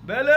बेले!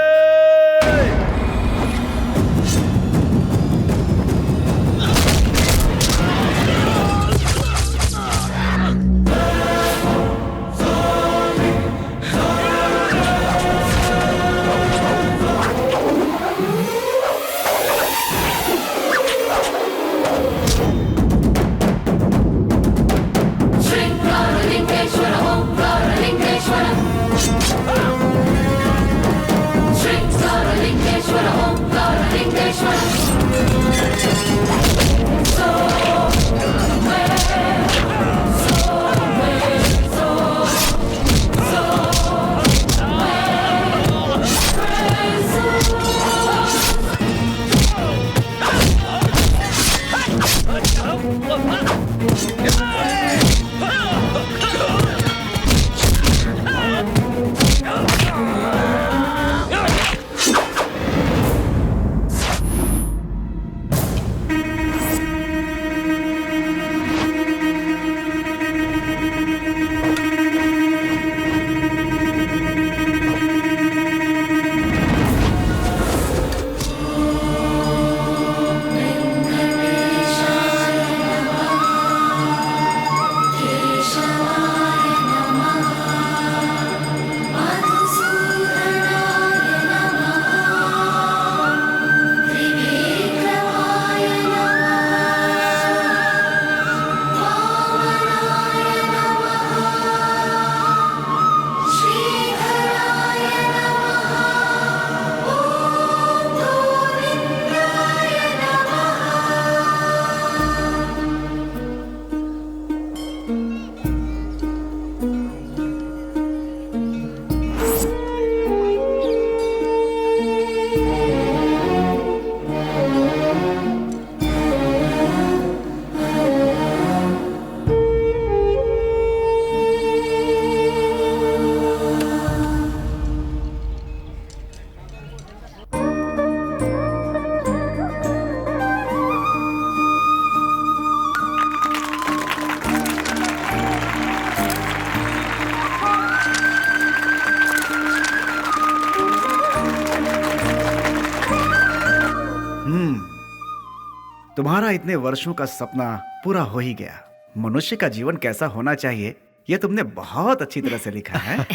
तुम्हारा इतने वर्षों का सपना पूरा हो ही गया। मनुष्य का जीवन कैसा होना चाहिए ये तुमने बहुत अच्छी तरह से लिखा है।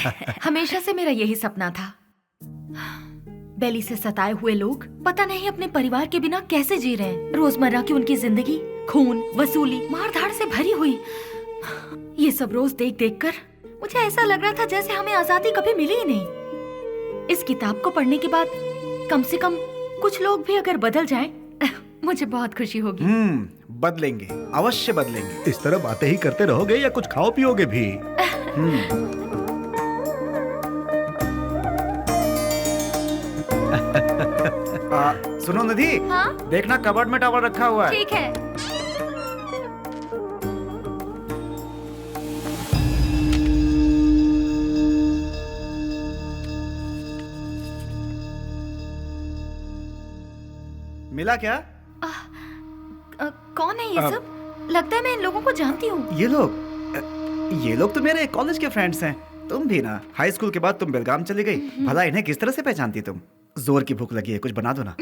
हमेशा से मेरा यही सपना था। बेली से सताए हुए लोग पता नहीं अपने परिवार के बिना कैसे जी रहे हैं। रोजमर्रा की उनकी जिंदगी खून, वसूली, मारधाड़ से भरी हुई। ये सब रोज देख देख कर मुझे ऐसा लग रहा था जैसे हमें आजादी कभी मिली ही नहीं। इस किताब को पढ़ने के बाद कम से कम कुछ लोग भी अगर बदल जाएं, मुझे बहुत खुशी होगी। बदलेंगे, अवश्य बदलेंगे। इस तरह बातें ही करते रहोगे या कुछ खाओ पियोगे भी? सुनो निधि, हाँ? देखना कबर्ड में टॉवल रखा हुआ है। ठीक है। मिला क्या? कौन है ये सब? लगता है मैं इन लोगों को जानती हूँ। ये लोग तो मेरे कॉलेज के फ्रेंड्स हैं। तुम भी ना, हाई स्कूल के बाद तुम बेलगाम चली गई। भला इन्हें किस तरह से पहचानती तुम? जोर की भूख लगी है, कुछ बना दो ना।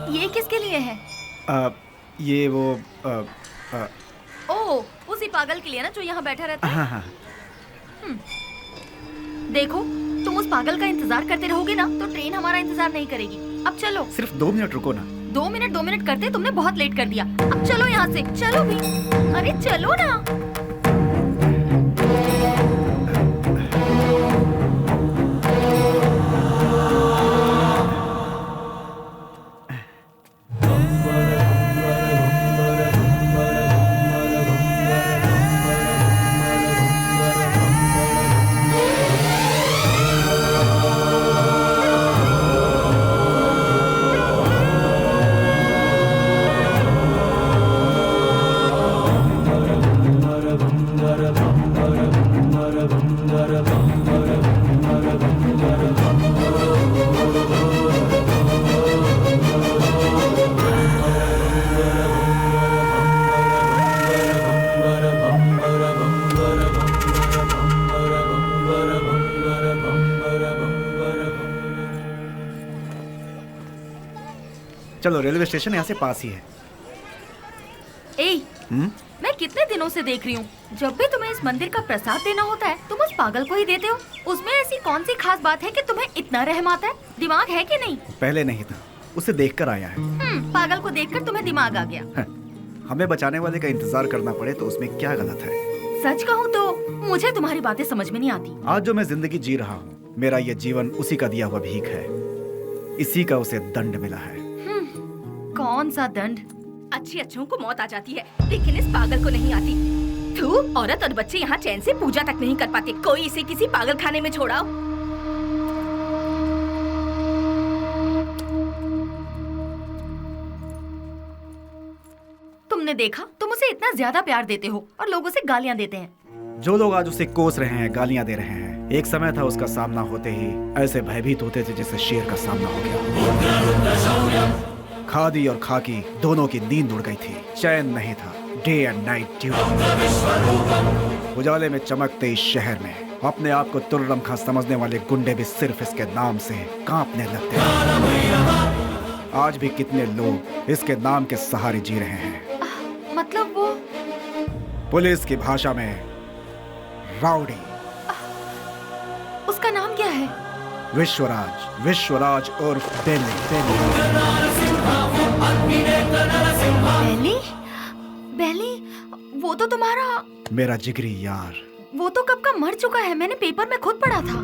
ये किसके लिए है? ये वो ओह, उसी पागल के लिए ना जो यहाँ बैठा रहता है। हाँ हाँ। देखो, तुम उस पागल का इंतजार करते रहोगे ना तो ट्रेन हमारा इंतजार नहीं करेगी। अब चलो। सिर्फ 2 मिनट रुको ना। 2 मिनट करते तुमने बहुत लेट कर दिया। अब चलो यहाँ से, चलो भी। अरे चलो ना। चलो, रेलवे स्टेशन यहाँ से पास ही है। ए, मैं कितने दिनों से देख रही हूँ, जब भी तुम्हें इस मंदिर का प्रसाद देना होता है तुम उस पागल को ही देते हो। उसमें ऐसी कौन सी खास बात है कि तुम्हें इतना रहम आता है? दिमाग है कि नहीं? पहले नहीं था, उसे देखकर आया है। पागल को देखकर तुम्हें दिमाग आ गया। हमें बचाने वाले का इंतजार करना पड़े तो उसमें क्या गलत है? सच कहूँ तो मुझे तुम्हारी बातें समझ में नहीं आती। आज जो मैं जिंदगी जी रहा हूँ, मेरा ये जीवन उसी का दिया हुआ भीख है। इसी का उसे दंड मिला है। कौन सा दंड? अच्छी अच्छों को मौत आ जाती है लेकिन इस पागल को नहीं आती। थू, औरत और बच्चे यहाँ चैन से पूजा तक नहीं कर पाते। कोई इसे किसी पागल खाने में छोड़ाओ। तुमने देखा, तुम उसे इतना ज्यादा प्यार देते हो और लोग उसे गालियाँ देते हैं। जो लोग आज उसे कोस रहे हैं, गालियां दे रहे हैं, एक समय था उसका सामना होते ही ऐसे भयभीत होते थे जैसे शेर का सामना हो गया। खादी और खाकी दोनों की नींद उड़ गई थी, चैन नहीं था। Day and night duty. उजाले में चमकते इस शहर में अपने आप को तुर्रमखा समझने वाले गुंडे भी सिर्फ इसके नाम से कांपने लगते हैं। आज भी कितने लोग इसके नाम के सहारे जी रहे हैं। मतलब वो पुलिस की भाषा में राउडी। उसका नाम क्या है? विश्वराज। विश्वराज उर्फ बेली। बेली? बेली? वो तो तुम्हारा, मेरा जिगरी यार। वो तो कब का मर चुका है, मैंने पेपर में खुद पढ़ा था।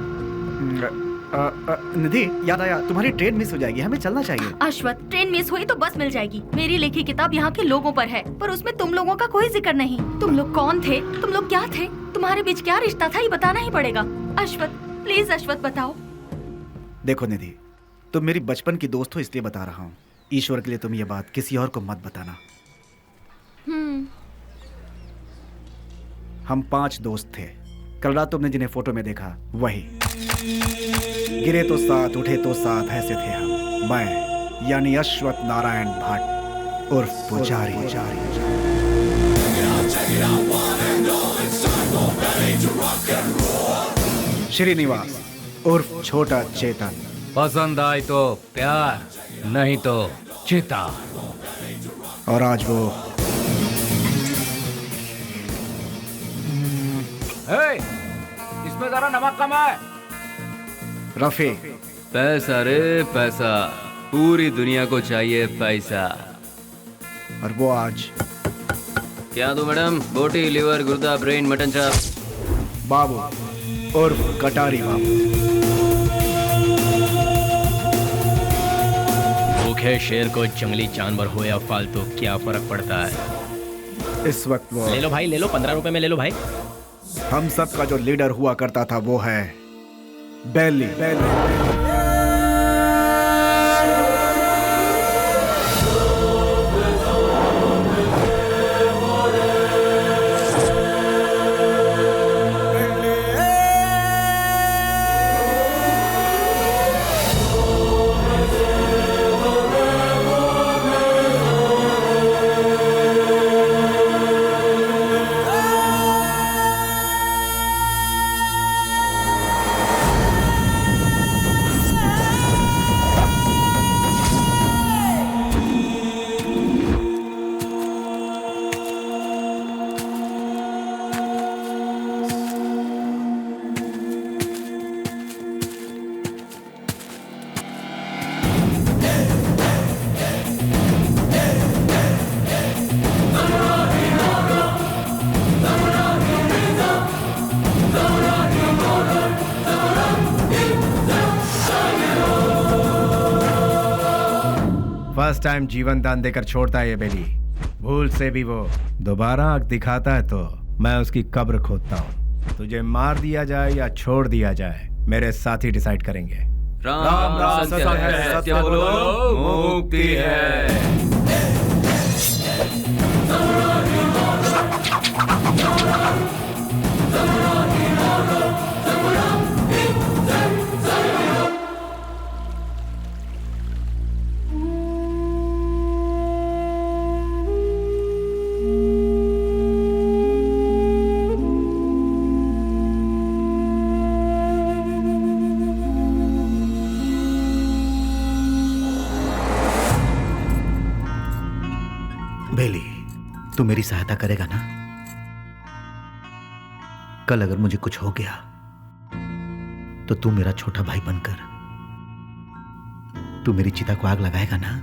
निधि, याद आया, तुम्हारी ट्रेन मिस हो जाएगी, हमें चलना चाहिए। अश्वत, ट्रेन मिस हुई तो बस मिल जाएगी। मेरी लिखी किताब यहाँ के लोगों पर है, पर उसमें तुम लोगों का कोई जिक्र नहीं। तुम लोग कौन थे? तुम लोग क्या थे? तुम्हारे बीच क्या रिश्ता था, ये बताना ही पड़ेगा। अश्वत, प्लीज अश्वत बताओ। देखो निधि, तुम मेरी बचपन की दोस्त हो इसलिए बता रहा हूँ। ईश्वर के लिए तुम ये बात किसी और को मत बताना। हम 5 दोस्त थे। कल रात तुमने जिन्हें फोटो में देखा वही। गिरे तो साथ, उठे तो साथ, ऐसे थे हम। मैं यानी अश्वत नारायण भट्ट उर्फ पुजारी। श्रीनिवास उर्फ छोटा चेतन। पसंद आए तो प्यार, नहीं तो चिता। और आज वो इसमें जरा नमक कम है। रफी। पैसा रे पैसा, पूरी दुनिया को चाहिए पैसा। और वो आज क्या दो मैडम? बोटी, लिवर, गुर्दा, ब्रेन, मटन चाप। बाबू उर्फ कटारी बाबू। भूखे शेर को जंगली जानवर हो या फालतू क्या फर्क पड़ता है। इस वक्त वो ले लो भाई, ले लो, 15 रुपए में ले लो भाई। हम सब का जो लीडर हुआ करता था वो है बेली। फर्स्ट टाइम जीवन दान देकर छोड़ता है ये बेली। भूल से भी वो दोबारा आंख दिखाता है तो मैं उसकी कब्र खोदता हूँ। तुझे मार दिया जाए या छोड़ दिया जाए मेरे साथी डिसाइड करेंगे। राम राम सत्य है, सत्य बोलो मुक्ति है। बेली, तू मेरी सहायता करेगा ना? कल अगर मुझे कुछ हो गया तो तू मेरा छोटा भाई बनकर तू मेरी चिता को आग लगाएगा ना?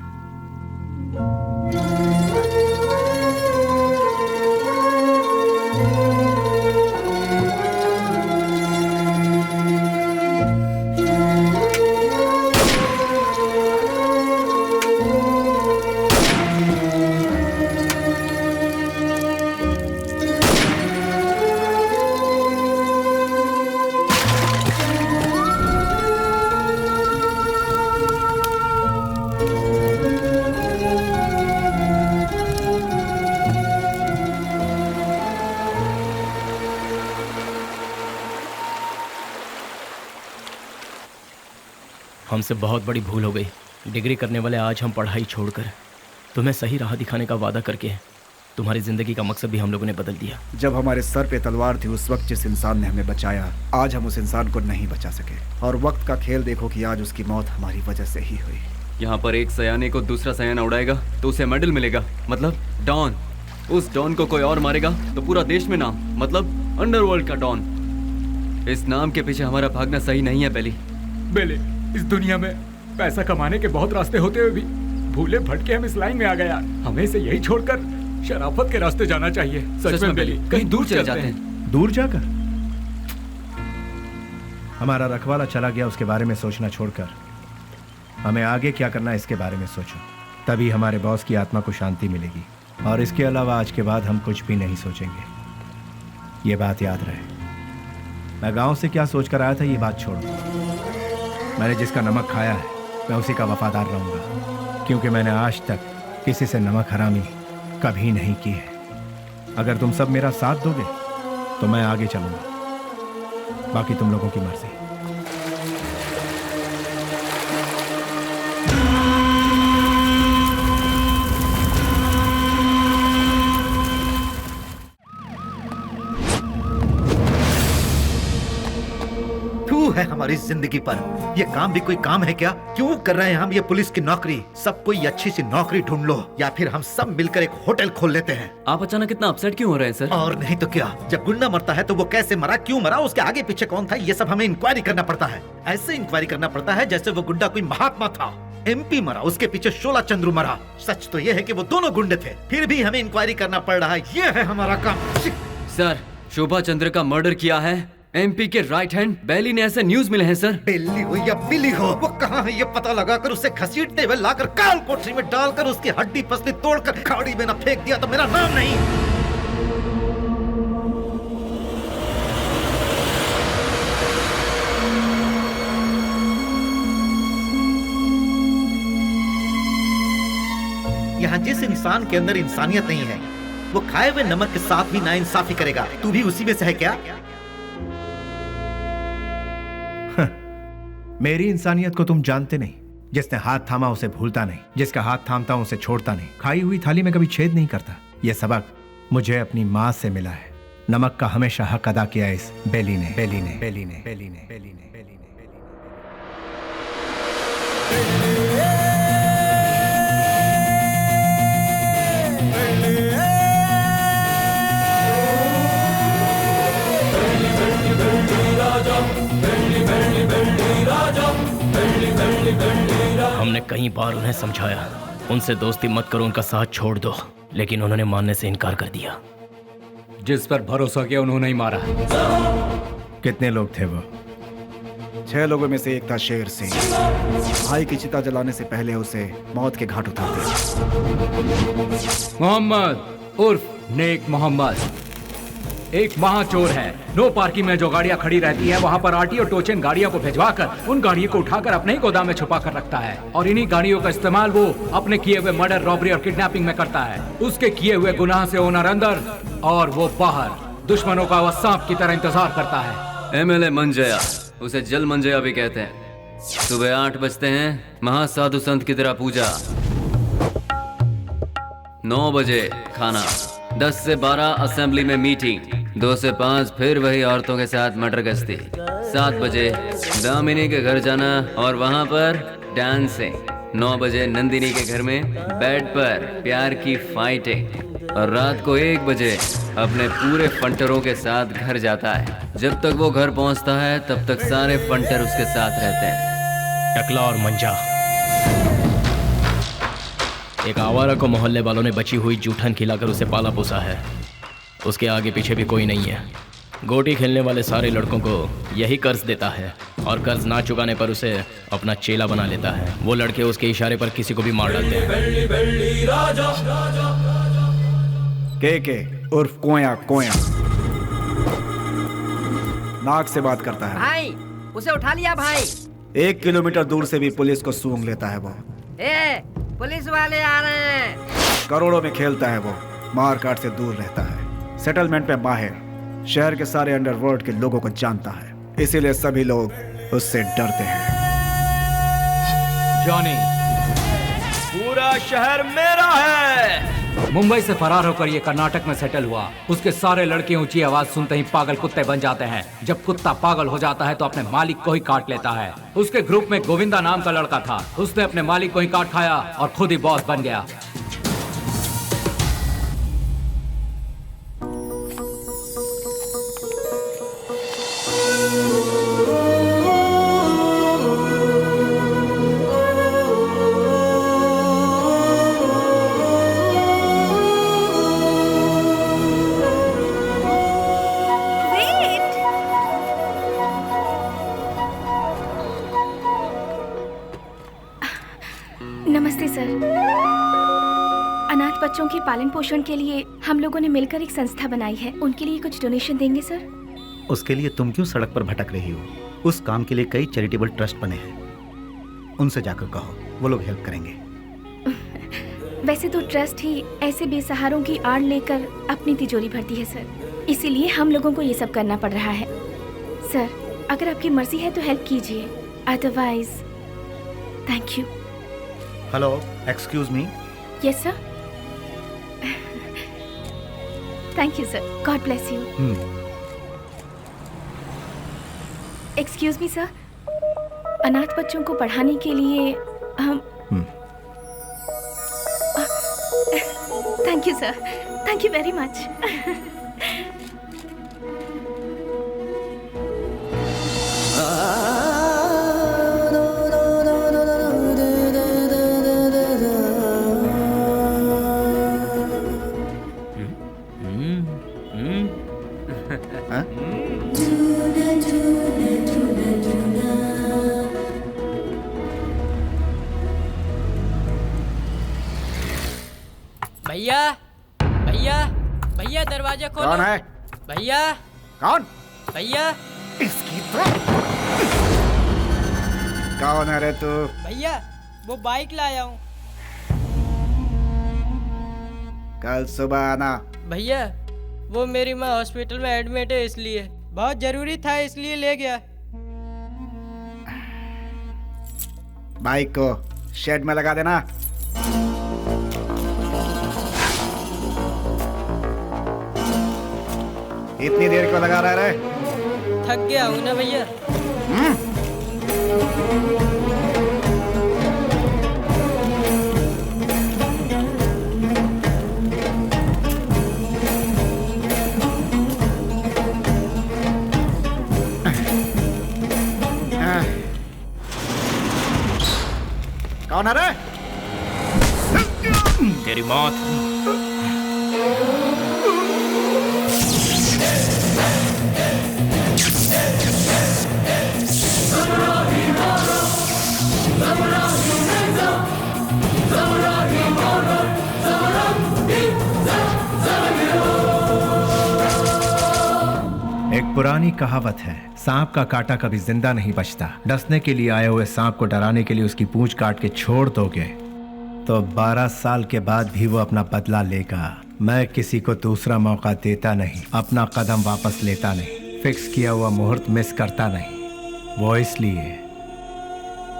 हमसे बहुत बड़ी भूल हो गई। डिग्री करने वाले आज हम पढ़ाई छोड़कर तुम्हें सही राह दिखाने का वादा करके तुम्हारी जिंदगी का मकसद भी हम लोगों ने बदल दिया। जब हमारे सर पे तलवार थी उस वक्त जिस इंसान ने हमें बचाया, आज हम उस इंसान को नहीं बचा सके। और वक्त का खेल देखो कि आज उसकी मौत हमारी वजह से ही हुई। यहाँ पर एक सयाने को दूसरा सयाना उड़ाएगा तो उसे मेडल मिलेगा, मतलब डॉन। उस डॉन को कोई और मारेगा तो पूरा देश में नाम, मतलब अंडरवर्ल्ड का डॉन। इस नाम के पीछे हमारा भागना सही नहीं है बेली। बेले, इस दुनिया में पैसा कमाने के बहुत रास्ते होते हुए भी भूले भटके हम इस लाइन में आ गए यार। हमें इसे यही छोड़कर शराफत के रास्ते जाना चाहिए। सच में बेली, कहीं दूर चले जाते हैं। दूर जाकर हमारा रखवाला चला गया, उसके बारे में सोचना छोड़कर हमें आगे क्या करना है इसके बारे में सोचो। तभी हमारे बॉस की आत्मा को शांति मिलेगी। और इसके अलावा आज के बाद हम कुछ भी नहीं सोचेंगे। ये बात याद रहे। मैं गांव से क्या सोचकर आया था ये बात छोड़ो। मैंने जिसका नमक खाया है मैं उसी का वफादार रहूंगा, क्योंकि मैंने आज तक किसी से नमक हरामी कभी नहीं की है। अगर तुम सब मेरा साथ दोगे तो मैं आगे चलूंगा, बाकी तुम लोगों की मर्जी। है हमारी जिंदगी पर ये काम भी कोई काम है क्या? क्यों कर रहे हैं हम ये पुलिस की नौकरी? सब कोई अच्छी सी नौकरी ढूंढ लो या फिर हम सब मिलकर एक होटल खोल लेते हैं। आप अचानक इतना अपसेट क्यों हो रहे हैं सर? और नहीं तो क्या, जब गुंडा मरता है तो वो कैसे मरा, क्यों मरा, उसके आगे पीछे कौन था, ये सब हमें इंक्वायरी करना पड़ता है। ऐसे इंक्वायरी करना पड़ता है जैसे वो गुंडा कोई महात्मा था। MP मरा, उसके पीछे शोला चंद्रू मरा। सच तो ये है कि वो दोनों गुंडे थे, फिर भी हमें इंक्वायरी करना पड़ रहा है। ये है हमारा काम। सर, शोभा चंद्र का मर्डर किया है MP के राइट हैंड बेली ने, ऐसे न्यूज मिले हैं सर। बेली हो या बिली हो, वो कहाँ है ये पता लगाकर उसे घसीटते हुए लाकर काल कोठरी में डालकर उसकी हड्डी पसली तोड़कर खाड़ी में न फेंक दिया तो मेरा नाम नहीं। यहाँ जिस इंसान के अंदर इंसानियत नहीं है वो खाए हुए नमक के साथ भी नाइंसाफी करेगा। तू भी उसी में से है क्या? मेरी इंसानियत को तुम जानते नहीं। जिसने हाथ थामा उसे भूलता नहीं, जिसका हाथ थामता उसे छोड़ता नहीं, खाई हुई थाली में कभी छेद नहीं करता। यह सबक मुझे अपनी माँ से मिला है। नमक का हमेशा हक अदा किया इस बेली ने, बेली ने, बेली ने, बेली ने, बेली ने, बेली ने, हमने कई बार उन्हें समझाया, उनसे दोस्ती मत करो, उनका साथ छोड़ दो, लेकिन उन्होंने मानने से इनकार कर दिया। जिस पर भरोसा किया उन्होंने ही मारा। कितने लोग थे वो? 6 लोगों में से एक था शेर सिंह। भाई की चिता जलाने से पहले उसे मौत के घाट उतारते। मोहम्मद उर्फ नेक मोहम्मद एक महाचोर है। नो पार्किंग में जो गाड़ियां खड़ी रहती है वहां पर आरटी और टोचन गाड़ियों को भिजवाकर उन गाड़ियों को उठाकर अपने ही गोदाम में छुपा कर रखता है और इन्हीं गाड़ियों का इस्तेमाल वो अपने किए हुए मर्डर, रॉबरी और किडनैपिंग में करता है। उसके किए हुए गुनाह से ओनर अंदर और वो बाहर, दुश्मनों का वह सांप की तरह इंतजार करता है। MLA मंजया, उसे जल मंजया भी कहते हैं। सुबह 8 बजते हैं, महासाधु संत की तरह पूजा। 9 बजे खाना, 10 से 12 असेंबली में मीटिंग, 2 से 5 फिर वही औरतों के साथ मटर गश्ती। 7 बजे दामिनी के घर जाना और वहाँ पर डांसिंग। 9 बजे नंदिनी के घर में बेड पर प्यार की फाइटिंग और रात को 1 बजे अपने पूरे फंटरों के साथ घर जाता है। जब तक वो घर पहुँचता है तब तक सारे फंटर उसके साथ रहते हैं। टकला और मंजा, एक आवारा को मोहल्ले वालों ने बची हुई जूठन खिलाकर उसे पाला पोसा है। उसके आगे पीछे भी कोई नहीं है। गोटी खेलने वाले सारे लड़कों को यही कर्ज देता है और कर्ज ना चुकाने पर उसे अपना चेला बना लेता है। वो लड़के उसके इशारे पर किसी को भी मार डालते हैं। के उर्फ कोया कोया नाक से बात करता है। भाई उसे उठा लिया भाई। 1 किलोमीटर दूर से भी पुलिस को सूंघ लेता है वो। पुलिस वाले आ रहे हैं। करोड़ों में खेलता है वो, मार काट से दूर रहता है, सेटलमेंट पे माहिर, शहर के सारे अंडरवर्ल्ड के लोगों को जानता है, इसीलिए सभी लोग उससे डरते हैं। जॉनी, पूरा शहर मेरा है। मुंबई से फरार होकर ये कर्नाटक में सेटल हुआ। उसके सारे लड़के ऊंची आवाज सुनते ही पागल कुत्ते बन जाते हैं। जब कुत्ता पागल हो जाता है तो अपने मालिक को ही काट लेता है। उसके ग्रुप में गोविंदा नाम का लड़का था। उसने अपने मालिक को ही काट खाया और खुद ही बॉस बन गया। नमस्ते सर। अनाथ बच्चों के पालन पोषण के लिए हम लोगों ने मिलकर एक संस्था बनाई है। उनके लिए कुछ डोनेशन देंगे सर? उसके लिए तुम क्यों सड़क पर भटक रही हो? उस काम के लिए कई चैरिटेबल ट्रस्ट बने हैं, उनसे जाकर कहो, वो लोग हेल्प करेंगे। वैसे तो ट्रस्ट ही ऐसे बेसहारों की आड़ लेकर अपनी तिजोरी भरती है सर, इसीलिए हम लोगों को ये सब करना पड़ रहा है। सर अगर आपकी मर्जी है तो हेल्प कीजिए, otherwise thank you. Hello, excuse me. Yes sir. Thank you sir, God bless you. Excuse me sir, अनाथ बच्चों को पढ़ाने के लिए हम thank you sir, thank you very much. भैया भैया भैया दरवाजा खोलो। कौन है? भैया। कौन? भैया। इसकी तो कौन है रे तू? भैया वो बाइक लाया हूँ। कल सुबह आना। भैया वो मेरी माँ हॉस्पिटल में एडमिट है, इसलिए बहुत जरूरी था, इसलिए ले गया। बाइक को शेड में लगा देना। इतनी देर क्यों लगा रहा है? थक गया हूँ ना भैया। कौन है रे? तेरी मौत। पुरानी कहावत है, सांप का काटा कभी जिंदा नहीं बचता। डसने के लिए आए हुए सांप को डराने के लिए उसकी पूंछ काट के छोड़ दोगे तो 12 साल के बाद भी वो अपना बदला लेगा। मैं किसी को दूसरा मौका देता नहीं, अपना कदम वापस लेता नहीं, फिक्स किया हुआ मुहूर्त मिस करता नहीं। वो इसलिए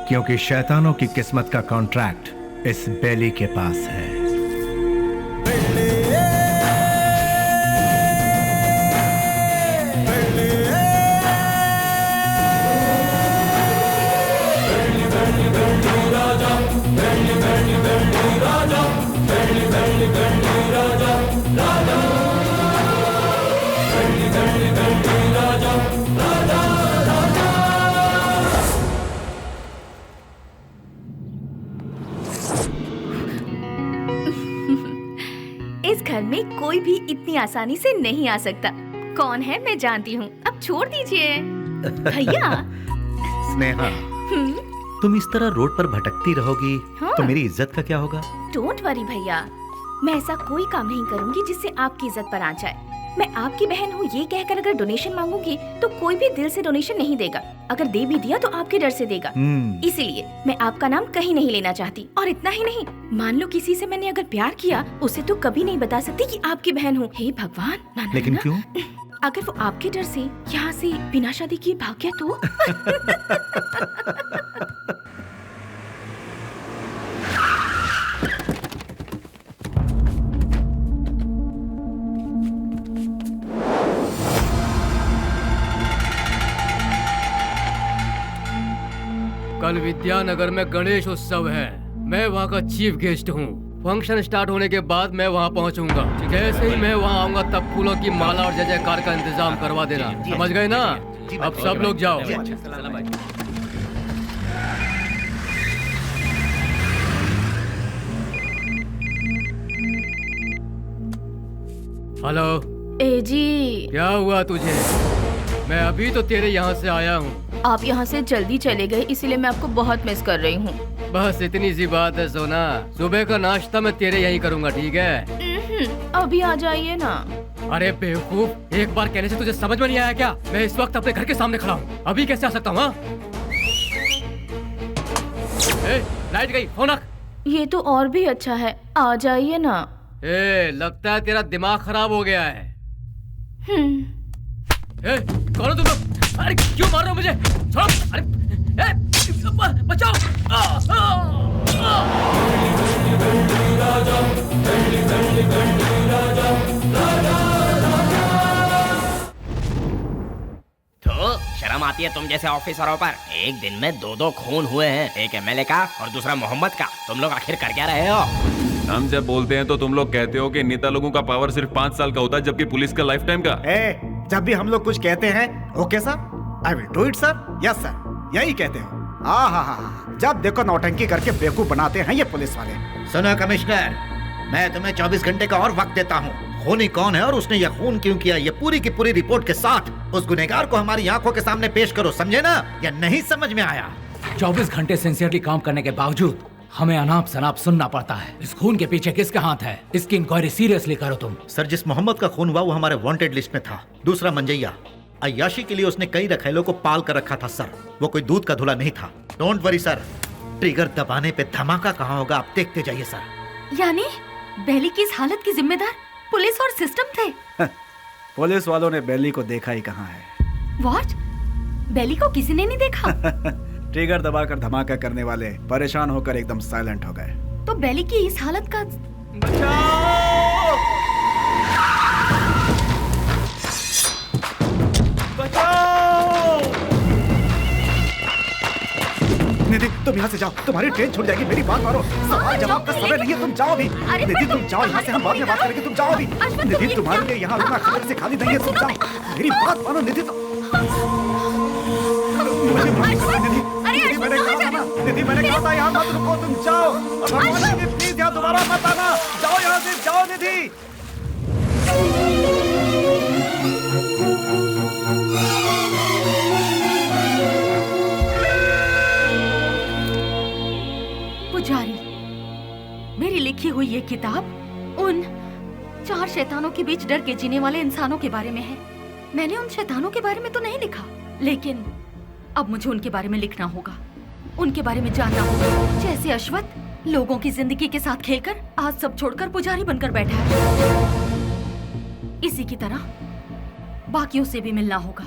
क्योंकि शैतानों की किस्मत का कॉन्ट्रैक्ट इस बेली के पास है। इस घर में कोई भी इतनी आसानी से नहीं आ सकता। कौन है मैं जानती हूँ, अब छोड़ दीजिए। भैया। स्नेहा, तुम इस तरह रोड पर भटकती रहोगी हाँ। तो मेरी इज्जत का क्या होगा? डोंट वरी भैया, मैं ऐसा कोई काम नहीं करूंगी जिससे आपकी इज्जत पर आ जाए। मैं आपकी बहन हूँ ये कहकर अगर डोनेशन मांगूंगी तो कोई भी दिल से डोनेशन नहीं देगा। अगर दे भी दिया तो आपके डर से देगा। इसीलिए मैं आपका नाम कहीं नहीं लेना चाहती। और इतना ही नहीं, मान लो किसी से मैंने अगर प्यार किया, उसे तो कभी नहीं बता सकती कि आपकी बहन हूँ। हे भगवान, ना, लेकिन ना, क्यों? अगर वो आपके डर से यहाँ से बिना शादी किए भाग गया तो? कल विद्यानगर में गणेश उत्सव है। मैं वहाँ का चीफ गेस्ट हूँ। फंक्शन स्टार्ट होने के बाद मैं वहाँ पहुँचूंगा। जैसे ही मैं वहाँ आऊंगा तब फूलों की माला और जय जयकार का इंतजाम करवा देना। समझ गए ना? अब सब लोग जाओ। हेलो। ए जी, क्या हुआ तुझे? मैं अभी तो तेरे यहाँ से आया हूँ। आप यहाँ से जल्दी चले गए, इसीलिए मैं आपको बहुत मिस कर रही हूँ। बस इतनी सी बात है सोना। सुबह का नाश्ता मैं तेरे यहीं करूँगा, ठीक है? अभी आ जाइए ना। अरे बेवकूफ, एक बार कहने से तुझे समझ में नहीं आया क्या? मैं इस वक्त अपने घर के सामने खड़ा हूँ, अभी कैसे आ सकता हूँ? लाइट गई, फोन रख। ये तो और भी अच्छा है, आ जाइए ना। लगता है तेरा दिमाग खराब हो गया है। कौन हो तुम लोग? अरे क्यों मार रहे हो मुझे? छोड़ो! अरे बचाओ! तो शर्म आती है तुम जैसे ऑफिसरों पर? एक दिन में 2 खून हुए हैं, एक एमएलए का और दूसरा मोहम्मद का। तुम लोग आखिर कर क्या रहे हो? हम जब बोलते हैं तो तुम लोग कहते हो कि नेता लोगों का पावर सिर्फ 5 साल का होता है, जबकि पुलिस का लाइफ टाइम का। जब भी हम लोग कुछ कहते हैं, okay sir, I will do it sir, yes sir, यही कहते हो। जब देखो नौटंकी करके बेवकूफ बनाते हैं ये पुलिस वाले। सुनो कमिश्नर, मैं तुम्हें 24 घंटे का और वक्त देता हूँ। खूनी कौन है और उसने यह खून क्यों किया, ये पूरी की पूरी रिपोर्ट के साथ उस गुनहगार को हमारी आंखों के सामने पेश करो, समझे ना? या नहीं समझ में आया? 24 घंटे सिंसियरली काम करने के बावजूद हमें अनाप शनाप सुनना पड़ता है। इस खून के पीछे किसका हाथ है? इसकी इंक्वायरी सीरियसली करो तुम। सर, जिस मोहम्मद का खून हुआ वो हमारे वांटेड लिस्ट में था। दूसरा मंजैया, अय्याशी के लिए उसने कई रखेलों को पाल कर रखा था सर। वो कोई दूध का धुला नहीं था। डोंट वरी सर, ट्रिगर दबाने पे धमाका कहाँ होगा आप देखते जाइए सर। यानी बेली की इस हालत की जिम्मेदार पुलिस और सिस्टम थे? पुलिस वालों ने बेली को देखा ही कहाँ है। व्हाट? बेली को किसी ने नहीं देखा? ट्रिगर दबाकर धमाका करने वाले परेशान होकर एकदम साइलेंट हो गए। तो बेली की इस हालत का बचाओ! बचाओ! निधि, तुम यहाँ से जाओ, तुम्हारी ट्रेन छूट जाएगी। मेरी बात मानो, सवाल जवाब का समय नहीं है, तुम जाओ भी। निधि तुम जाओ यहाँ से, हम बाद में बात करेंगे, तुम जाओ भी। निधि तुम्हारे लिए यहाँ रुकना खबर से खाली नहीं है, तुम जाओ। मेरी बात मानो निधि। निधि मैंने कहा था यहाँ मत रुको, तुम जाओ। निधि प्लीज यहाँ दोबारा मत आना, जाओ यहाँ से, जाओ निधि। पुजारी, मेरी लिखी हुई ये किताब उन 4 शैतानों के बीच डर के जीने वाले इंसानों के बारे में है। मैंने उन शैतानों के बारे में तो नहीं लिखा, लेकिन अब मुझे उनके बारे में लिखना होगा, उनके बारे में जानना होगा। जैसे अश्वत्थ लोगों की जिंदगी के साथ खेलकर आज सब छोड़कर पुजारी बनकर बैठा है, इसी की तरह बाकियों से भी मिलना होगा।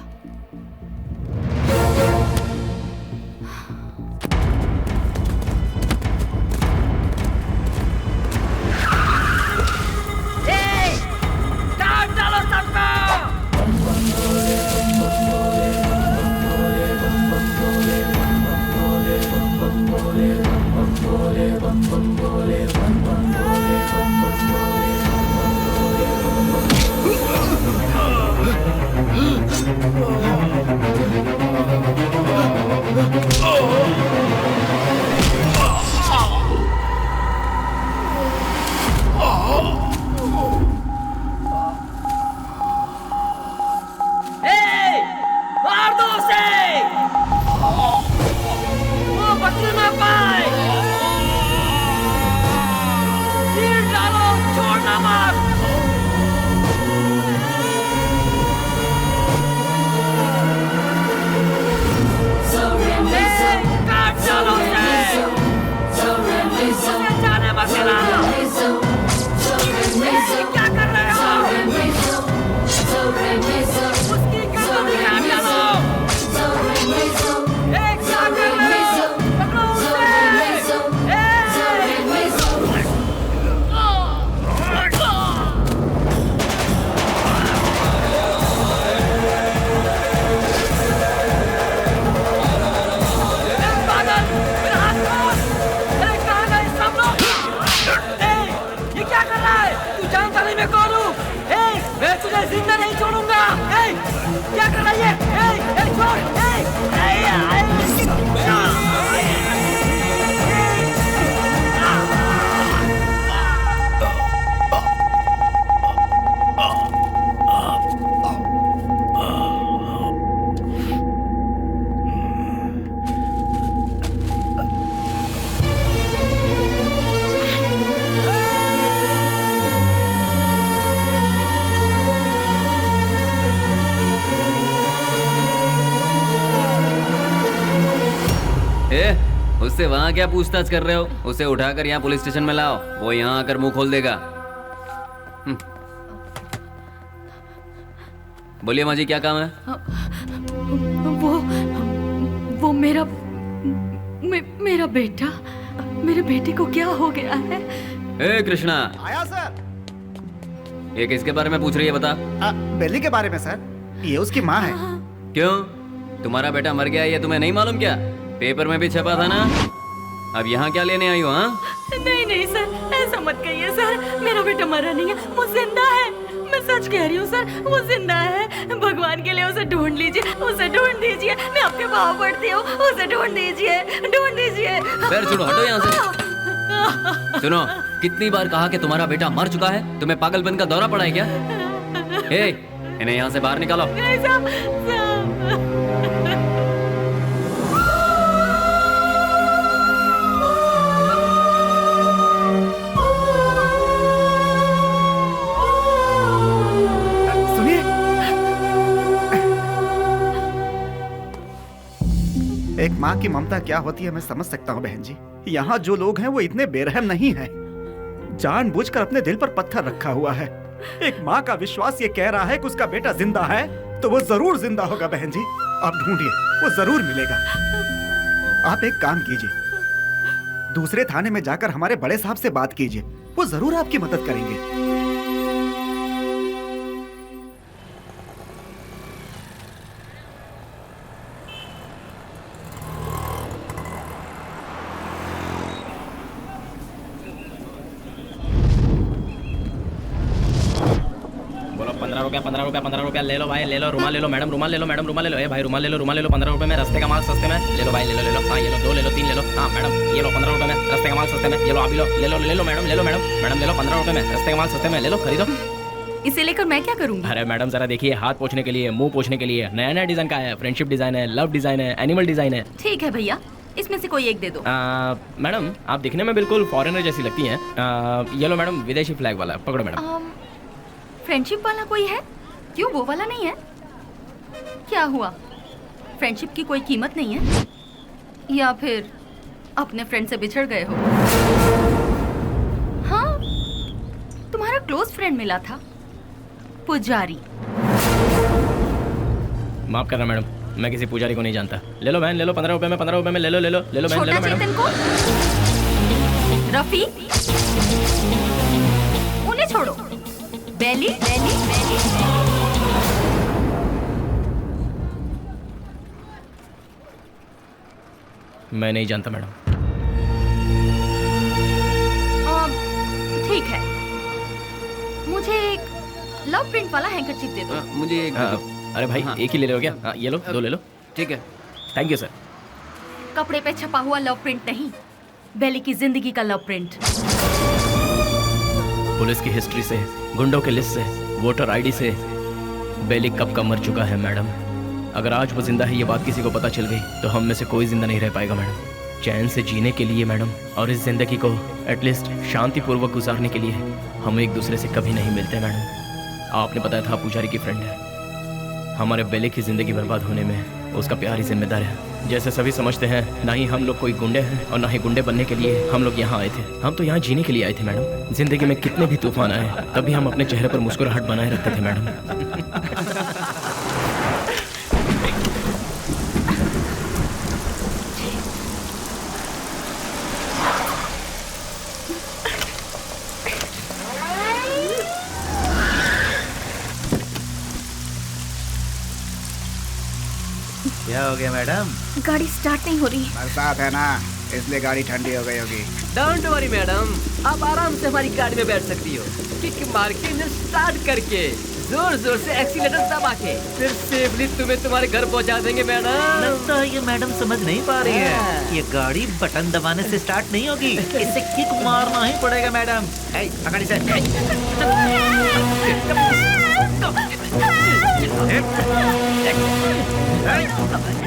उससे वहाँ क्या पूछताछ कर रहे हो? उसे उठाकर यहाँ पुलिस स्टेशन में लाओ, वो यहाँ आकर मुंह खोल देगा। बोलिए माँ जी, क्या काम है? वो मेरा बेटा, मेरे बेटे को क्या हो गया है? ए कृष्णा, आया सर। ये किसके बारे में पूछ रही है बता? बेली के बारे में सर, ये उसकी माँ है। क्यों, तुम्हारा बेटा मर गया ये तुम्हें नहीं मालूम क्या? पेपर में भी छपा था ना। अब यहाँ क्या लेने आई हो? हाँ नहीं नहीं सर, ऐसा मत कहिए सर, मेरा बेटा मरा नहीं है, वो जिंदा है। मैं सच कह रही हूँ सर, वो जिंदा है। भगवान के लिए उसे ढूंढ लीजिए, उसे ढूंढ दीजिए, मैं आपके पाँव पड़ती हूँ, उसे ढूंढ दीजिए, ढूंढ दीजिए। पैर छोड़ो, हटो यहाँ से। सुनो, कितनी बार कहा कि तुम्हारा बेटा मर चुका है? तुम्हें पागलपन का दौरा पड़ा है क्या? इन्हें यहाँ से बाहर निकालो। एक माँ की ममता क्या होती है मैं समझ सकता हूँ बहन जी। यहाँ जो लोग हैं वो इतने बेरहम नहीं हैं। जानबूझकर अपने दिल पर पत्थर रखा हुआ है। एक माँ का विश्वास ये कह रहा है कि उसका बेटा जिंदा है तो वो जरूर जिंदा होगा बहन जी। आप ढूंढिए, वो जरूर मिलेगा। आप एक काम कीजिए, दूसरे थाने में जाकर हमारे बड़े साहब से बात कीजिए, वो जरूर आपकी मदद करेंगे। पंद्रह रुपया ले लो भाई, ले लो। रुमाल ले लो मैडम, रुमाल ले लो मैडम, रुमाल ले लो। भाई रुमाल ले लो, रुमाल ले लो। 15 रुपए में, रास्ते का माल सस्ते में। ले लो भाई, ले लो। हाँ ये लो, 2 ले लो, 3 ले लो। हाँ मैडम ये लो, 15 रुपए में, रास्ते का माल सस्ते में। ये लो, अभी लो, ले लो मैडम, ले लो मैडम, ले लो 15 रुपए में, रास्ते का माल सस्ते में। ले लो, खरीदो। इसे लेकर मैं क्या करूंगी? अरे मैडम जरा देखिए, हाथ पोंछने के लिए, मुंह पोंछने के लिए नया नया डिजाइन का है। फ्रेंडशिप डिजाइन है, लव डिजाइन है, एनिमल डिजाइन है। ठीक है भैया, इसमें से कोई एक दे दो। मैडम आप दिखने में बिल्कुल फॉरेनर जैसी लगती हैं। ये लो मैडम, विदेशी फ्लैग वाला, पकड़ो मैडम। फ्रेंडशिप वाला कोई है? क्यों, वो वाला नहीं है? क्या हुआ? फ्रेंडशिप की कोई कीमत नहीं है? या फिर अपने फ्रेंड से बिछड़ गए हो? हाँ, तुम्हारा क्लोज फ्रेंड मिला था, पुजारी। माफ करना मैडम, मैं किसी पुजारी को नहीं जानता। ले लो बहन, ले लो 15 रुपए में, 15 रुपए में ले लो, ले लो, ले लो बहन, ले लो मैडम। चेतन को, रफी, उन्हें छोड़ो। बेली, बेली, बेली। मैं नहीं जानता मैडम। ठीक है, मुझे एक लव प्रिंट वाला हैंकरचीफ दे दो। मुझे एक अरे भाई, एक ही ले लो क्या? हाँ, ये लो, दो ले लो। ठीक है, थैंक यू सर। कपड़े पे छपा हुआ लव प्रिंट नहीं, बेली की जिंदगी का लव प्रिंट। पुलिस की हिस्ट्री से, गुंडों के लिस्ट से, वोटर आईडी से बेली कब का मर चुका है मैडम। अगर आज वो जिंदा है ये बात किसी को पता चल गई तो हम में से कोई जिंदा नहीं रह पाएगा मैडम। चैन से जीने के लिए मैडम, और इस जिंदगी को एटलीस्ट शांतिपूर्वक गुजारने के लिए हम एक दूसरे से कभी नहीं मिलते मैडम। आपने बताया था पुजारी की फ्रेंड है। हमारे बेली की जिंदगी बर्बाद होने में उसका प्यार ही जिम्मेदार है। जैसे सभी समझते हैं, ना ही हम लोग कोई गुंडे हैं और ना ही गुंडे बनने के लिए हम लोग यहाँ आए थे। हम तो यहाँ जीने के लिए आए थे मैडम। जिंदगी में कितने भी तूफान आए तभी हम अपने चेहरे पर मुस्कुराहट बनाए रखते थे मैडम। क्या हो गया मैडम? गाड़ी स्टार्ट नहीं हो रही। बरसात है ना, इसलिए गाड़ी ठंडी हो गई होगी। डोंट वरी मैडम, आप आराम से हमारी गाड़ी में बैठ सकती हो। किक मार के इंजन स्टार्ट करके जोर जोर से एक्सीलेटर दबा के फिर सेफली तुम्हें तुम्हारे घर पहुंचा देंगे मैडम। लगता है ये मैडम समझ नहीं पा रही है। ये गाड़ी बटन दबाने से स्टार्ट नहीं होगी, इसे किक मारना ही पड़ेगा मैडम। पकड़ इसे।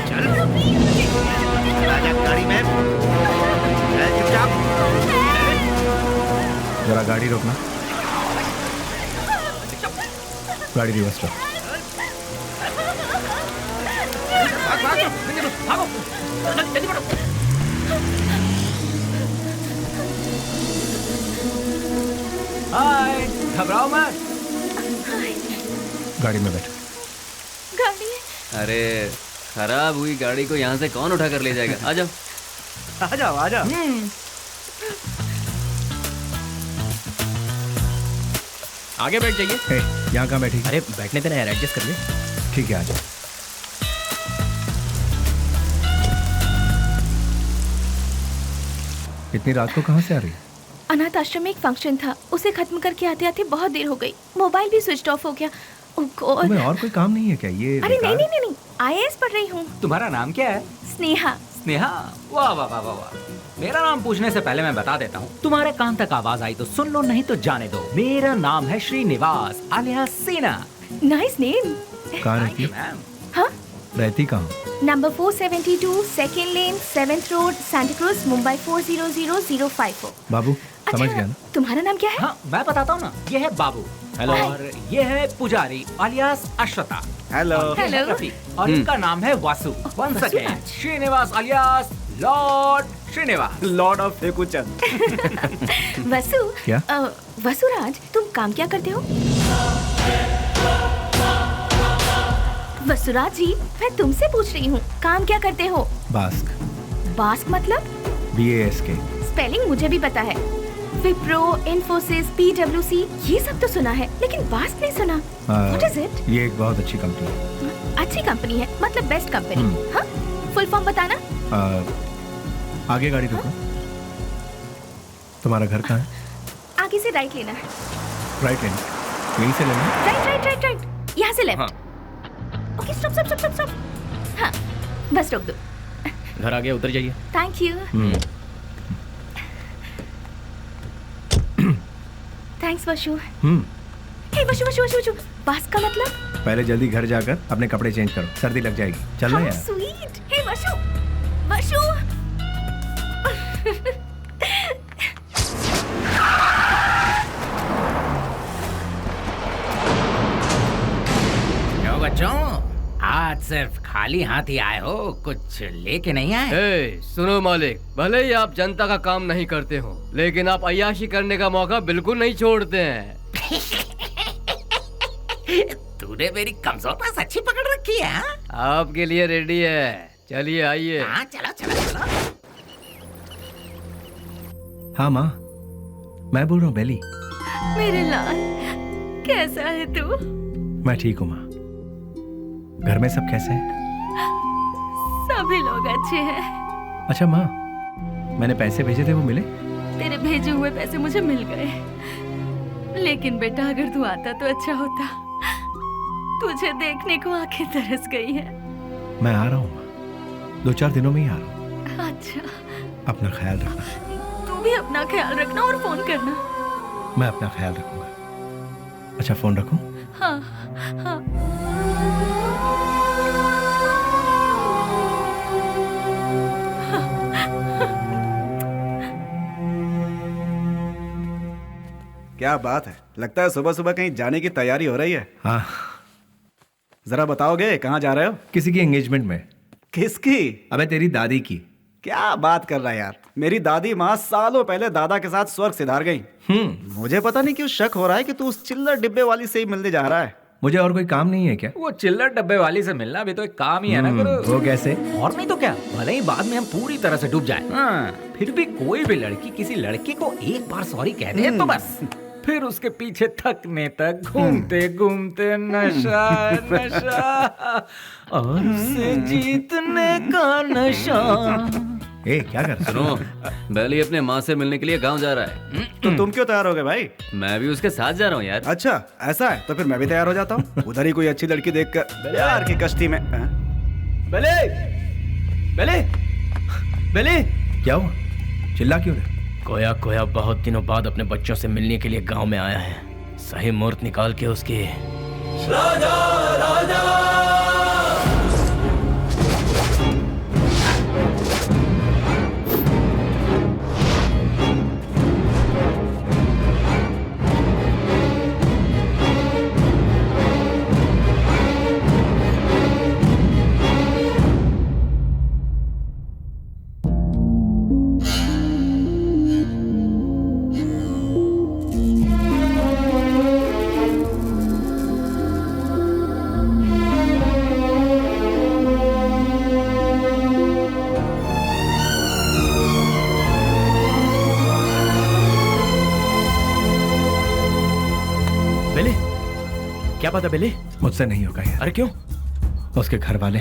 चल आजा गाड़ी में। चुपचाप। जरा गाड़ी रोकना। गाड़ी रिवर्स करो। हाय, घबराओ मत। गाड़ी में बैठो। गाड़ी अरे खराब हुई गाड़ी को यहाँ से कौन उठा कर ले जाएगा? आ जाओ, आ जाओ, आ जाओ। आगे बैठ जाइए। हे, यहाँ कहाँ बैठी? अरे बैठने देना यार, एडजस्ट कर ले। ठीक है, आ जाओ। इतनी रात को कहाँ से आ रही है? अनाथ आश्रम में एक फंक्शन था, उसे खत्म करके आते आते बहुत देर हो गई। मोबाइल भी स्विच ऑफ हो गया। ओह गॉड। तुम्हें और कोई काम नहीं है क्या? ये अरे नहीं नहीं नहीं, आईएएस पढ़ रही हूँ। तुम्हारा नाम क्या है? स्नेहा। स्नेहा, वाह वाह वाह वाह वाह। मेरा नाम पूछने से पहले मैं बता देता हूँ, तुम्हारे कान तक आवाज आई तो सुन लो, नहीं तो जाने दो। मेरा नाम है श्रीनिवास आलियास सीना। Nice name. कहाँ रहती है? मैम, हाँ, रहती कहाँ? नंबर 472 सेकेंड लेन 7th road Santa cruise Mumbai 400054। बाबू समझ गया ना? तुम्हारा नाम क्या है? हाँ मैं बताता हूँ ना, ये है बाबू। हेलो। और ये है Pujari alias Ashwatha. Hello. Hello. Rafi. और इनका नाम है Vasu. Once again Srinivas alias lord Srinivas, lord of Fekuchand. Vasu. क्या? वसुराज, तुम काम क्या करते हो? वसुराज जी, मैं तुमसे पूछ रही हूँ, काम क्या करते हो? बास्क। बास्क मतलब? BASK। स्पेलिंग मुझे भी पता है। विप्रो, इन्फोसिस, PwC, ये सब तो सुना है, लेकिन बास्क नहीं सुना। What is it? ये एक बहुत अच्छी कंपनी है। अच्छी कंपनी है, मतलब बेस्ट कंपनी। हाँ, फुल फॉर्म बताना। आगे गाड़ी रोको। तुम्हारा घर कहाँ है? आगे से राइट लेना है। राइट लेना। यहीं से लेना है? राइट राइट राइट राइट, यहाँ से left. Okay, stop stop stop stop. हाँ, बस रोक दो। घर आ गया, उतर जाइए। Thank you. Thanks Vashu. Hey Vashu Vashu Vashu Vashu, बास्क का मतलब? पहले जल्दी घर जाकर अपने कपड़े चेंज करो, सर्दी लग जाएगी। चलना यार। स्वीट। हे वशु वशु। क्यों बच्चों, आज सिर्फ खाली हाथ ही आए हो, कुछ लेके नहीं आए? ए, सुनो मालिक, भले ही आप जनता का काम नहीं करते हो, लेकिन आप अय्याशी करने का मौका बिल्कुल नहीं छोड़ते हैं। तूने मेरी कमजोर सच्ची पकड़ रखी है। आपके लिए रेडी है, चलिए आइए। हाँ चलो चलो चलो। हाँ माँ, मैं बोल रहा हूँ बेली। मेरे लाल, कैसा है तू? मैं ठीक हूँ माँ। घर में सब कैसे हैं? सभी लोग अच्छे हैं। अच्छा माँ, मैंने पैसे भेजे थे, वो मिले? तेरे भेजे हुए पैसे मुझे मिल गए, लेकिन बेटा अगर तू आता तो अच्छा होता। तुझे देखने को आंखें तरस गई है। मैं आ रहा हूँ माँ, 2-4 दिनों में ही आ रहा हूँ। अच्छा, अपना ख्याल रखना। तू भी अपना ख्याल रखना और फोन करना। मैं अपना ख्याल रखूंगा। अच्छा, फोन रखूं? हाँ हाँ। क्या बात है, लगता है सुबह सुबह कहीं जाने की तैयारी हो रही है। हाँ। जरा बताओगे कहाँ जा रहे हो? किसी की एंगेजमेंट में। किसकी? अबे तेरी दादी की। क्या बात कर रहा है यार, मेरी दादी माँ सालों पहले दादा के साथ स्वर्ग सिधार गई। मुझे पता नहीं क्यों शक हो रहा है कि तू उस चिल्लर डिब्बे वाली से ही मिलने जा रहा है। मुझे और कोई काम नहीं है क्या? वो चिल्लर डब्बे वाली से मिलना भी तो एक काम ही है ना गुरु। वो कैसे? और नहीं तो क्या, भले ही बाद में हम पूरी तरह से डूब जाएं, फिर भी कोई भी लड़की किसी लड़के को एक बार सॉरी कह दे तो बस फिर उसके पीछे थकने तक घूमते घूमते नशा नशा और उसे जीतने का नशा। ए, क्या कर? सुनो, बेली अपने माँ से मिलने के लिए गांव जा रहा है। तो तुम क्यों तैयार हो गए भाई? मैं भी उसके साथ जा रहा हूँ यार। अच्छा ऐसा है, तो फिर मैं भी तैयार हो जाता हूँ। उधर ही कोई अच्छी लड़की देखकर प्यार की कश्ती में। बेले, बेले, बेले, क्या हुआ? चिल्ला क्यों रहे? कोया कोया बहुत दिनों बाद अपने बच्चों से मिलने के लिए गांव में आया है। सही मुहूर्त निकाल के उसके राजा राजा क्या पता बेले? मुझसे नहीं होगा यार। अरे क्यों? उसके घर वाले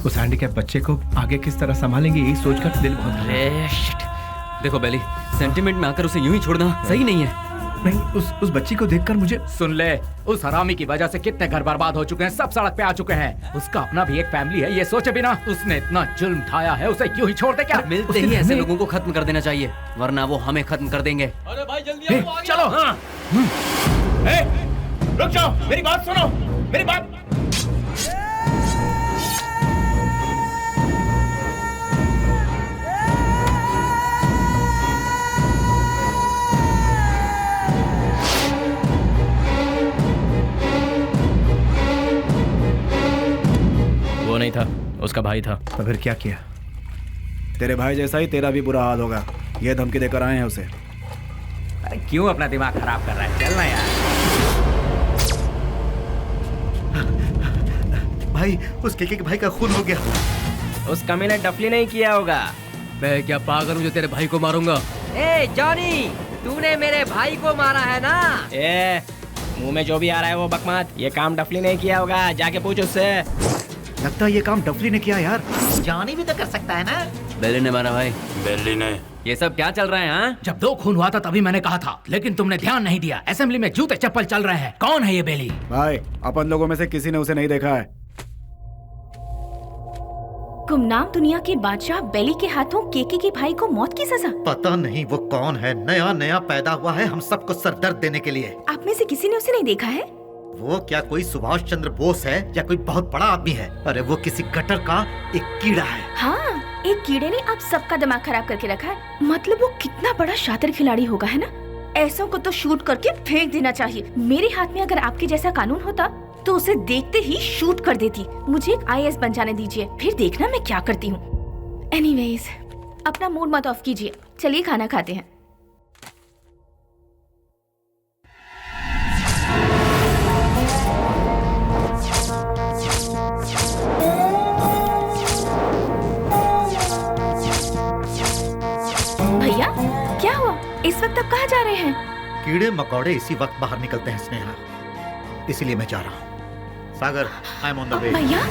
उस हैंडीकैप बच्चे को आगे किस तरह संभालेंगे, यही सोचकर दिल बहुत। देखो बेली, सेंटिमेंट में आकर उसे यूं ही छोड़ना सही नहीं है। नहीं, उस बच्ची को देखकर मुझे। सुन ले, उस हरामी की वजह से कितने घर बर्बाद हो चुके हैं, सब सड़क पे आ चुके हैं। उसका अपना भी एक फैमिली है, ये सोचे बिना उसने इतना जुल्म ढाया है, उसे क्यों ही छोड़ दे क्या? मिलते ही ऐसे लोगों को खत्म कर देना चाहिए, वरना वो हमें खत्म कर देंगे। अरे भाई जल्दी आओ, चलो। हाँ। रुक जाओ, मेरी बात सुनो, मेरी बात। वो नहीं था, उसका भाई था। तो फिर क्या किया? तेरे भाई जैसा ही तेरा भी बुरा हाल होगा, ये धमकी देकर आए हैं उसे। अरे क्यों अपना दिमाग खराब कर रहा है, चलना यार। भाई, उस केके के भाई का खून हो गया। उस कमी ने डफली नहीं किया होगा। मैं क्या पागल हूँ जो तेरे भाई को मारूंगा? ए जॉनी, तूने मेरे भाई को मारा है ना? ए, मुंह में जो भी आ रहा है वो बकवास। ये काम डफली नहीं किया होगा, जाके पूछ उससे। लगता है ये काम डफली ने किया यार। जॉनी भी तो कर सकता है ना? बेली ने मारा भाई। बेली ने। ये सब क्या चल रहा है? हाँ, जब 2 खून हुआ था तभी मैंने कहा था, लेकिन तुमने ध्यान नहीं दिया। असेंबली में जूते चप्पल चल रहे हैं। कौन है ये बेली? भाई, अपन लोगों में से किसी ने उसे नहीं देखा है। गुमनाम दुनिया के बादशाह बेली के हाथों केके के भाई को मौत की सजा। पता नहीं वो कौन है, नया नया पैदा हुआ है हम सबको सरदर्द देने के लिए। आप में से किसी ने उसे नहीं देखा है? वो क्या कोई सुभाष चंद्र बोस है या कोई बहुत बड़ा आदमी है? अरे वो किसी गटर का एक कीड़ा है। हाँ, एक कीड़े ने आप सबका दिमाग खराब करके रखा है। मतलब वो कितना बड़ा शातिर खिलाड़ी होगा, है ना? ऐसों को तो शूट करके फेंक देना चाहिए। मेरे हाथ में अगर आपके जैसा कानून होता तो उसे देखते ही शूट कर देती। मुझे एक IAS बन जाने दीजिए, फिर देखना मैं क्या करती हूँ। एनीवेज, अपना मूड मत ऑफ कीजिए, चलिए खाना खाते हैं। भैया, क्या हुआ? इस वक्त आप कहाँ जा रहे हैं? कीड़े मकोड़े इसी वक्त बाहर निकलते हैं स्नेहा, इसीलिए मैं जा रहा हूँ। Sagar, I am on the way. भैया,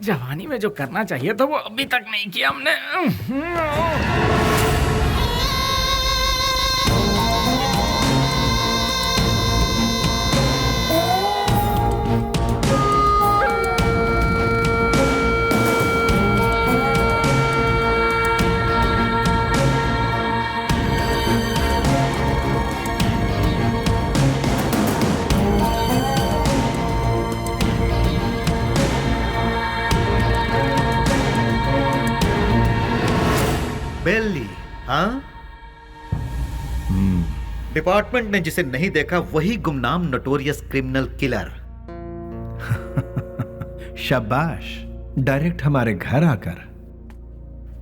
जवानी में जो करना चाहिए था वो अभी तक नहीं किया हमने। बेली, हाँ? डिपार्टमेंट ने जिसे नहीं देखा वही गुमनाम नोटोरियस क्रिमिनल किलर। शाबाश, डायरेक्ट हमारे घर आकर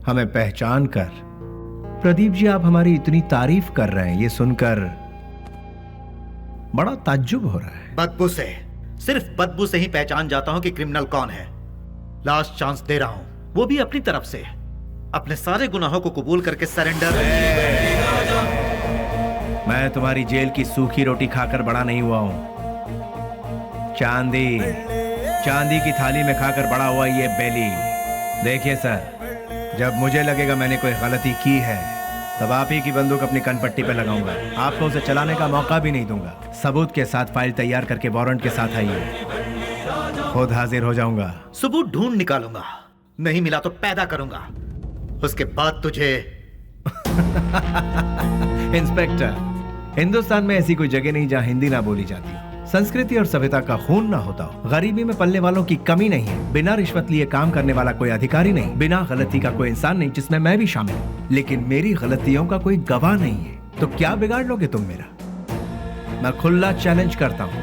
हमें पहचान कर। प्रदीप जी, आप हमारी इतनी तारीफ कर रहे हैं, ये सुनकर बड़ा ताज्जुब हो रहा है। बदबू से, सिर्फ बदबू से ही पहचान जाता हूं कि क्रिमिनल कौन है। लास्ट चांस दे रहा हूं, वो भी अपनी तरफ से। अपने सारे गुनाहों को कबूल करके सरेंडर। मैं तुम्हारी जेल की सूखी रोटी खाकर बड़ा नहीं हुआ हूं। चांदी की थाली में खाकर बड़ा हुआ ये बेली। देखिए सर, जब मुझे लगेगा मैंने कोई गलती की है तब आप ही की बंदूक अपनी कनपट्टी पे लगाऊंगा। आपको उसे चलाने का मौका भी नहीं दूंगा। सबूत के साथ फाइल तैयार करके वारंट के साथ आइए, खुद हाजिर हो जाऊंगा। सबूत ढूंढ निकालूंगा, नहीं मिला तो पैदा करूंगा, उसके बाद तुझे। इंस्पेक्टर, हिंदुस्तान में ऐसी कोई जगह नहीं जहां हिंदी ना बोली जाती, संस्कृति और सभ्यता का खून ना होता हो। गरीबी में पलने वालों की कमी नहीं है। बिना रिश्वत लिए काम करने वाला कोई अधिकारी नहीं, बिना गलती का कोई इंसान नहीं, जिसमें मैं भी शामिल हूं। लेकिन मेरी गलतियों का कोई गवाह नहीं है, तो क्या बिगाड़ लोगे तुम मेरा? मैं खुला चैलेंज करता हूं,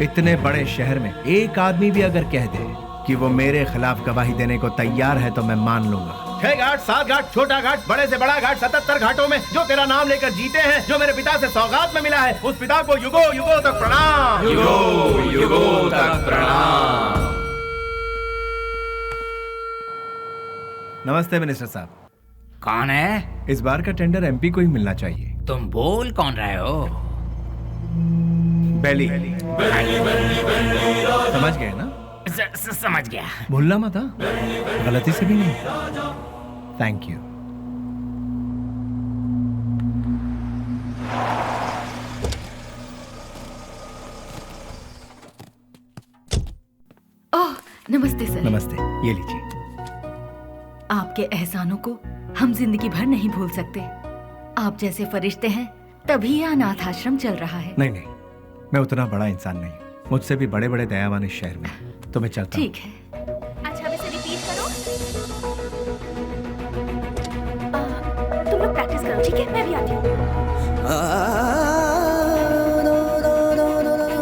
इतने बड़े शहर में एक आदमी भी अगर कह दे कि वो मेरे खिलाफ गवाही देने को तैयार है तो मैं मान लूंगा। 6 घाट, 7 घाट, छोटा घाट, बड़े से बड़ा घाट, 77 घाटों में जो तेरा नाम लेकर जीते हैं, जो मेरे पिता से सौगात में मिला है, उस पिता को युगों युगों तक प्रणाम। युगों युगों तक प्रणाम। नमस्ते मिनिस्टर साहब। कौन है? इस बार का टेंडर एमपी को ही मिलना चाहिए। तुम बोल कौन रहे हो? बेली। समझ गए ना? समझ गया। भूलना मत, गलती से भी नहीं। Thank you. ओह, नमस्ते सर। नमस्ते, ये लीजिए। आपके एहसानों को हम जिंदगी भर नहीं भूल सकते। आप जैसे फरिश्ते हैं तभी यह अनाथ आश्रम चल रहा है। नहीं, मैं उतना बड़ा इंसान नहीं, मुझसे भी बड़े बड़े दयावान इस शहर में। तो मैं चलता हूं। ठीक है। अच्छा, अब इसे रिपीट करो। तुम लोग प्रैक्टिस करो, ठीक है? मैं भी आती हूँ।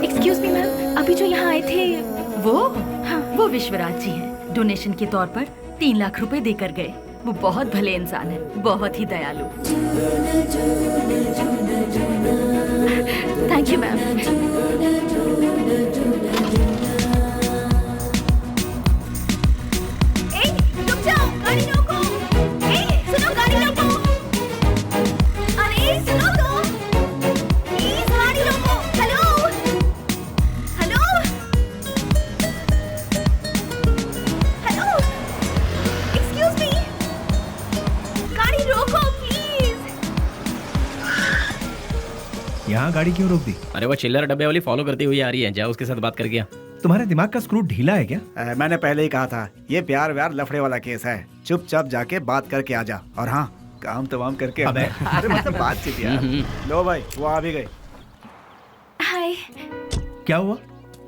एक्सक्यूज मी मैम, अभी जो यहाँ आए थे वो? हाँ, वो विश्वराज जी हैं। डोनेशन के तौर पर 3 लाख रुपए देकर गए। वो बहुत भले इंसान है, बहुत ही दयालु। Thank you ma'am. यहाँ गाड़ी क्यों रोक दी? अरे वो चिल्लर डब्बे वाली फॉलो करती हुई आ रही है, जाओ उसके साथ बात कर गया। तुम्हारे दिमाग का स्क्रू ढीला है क्या? मैंने पहले ही कहा था, ये प्यार व्यार लफड़े वाला केस है। चुपचाप जाके बात करके आ जा, और हाँ, काम तमाम करके। अरे मतलब बातचीत यार। लो भाई, वो आ भी गई। हाय। क्या हुआ?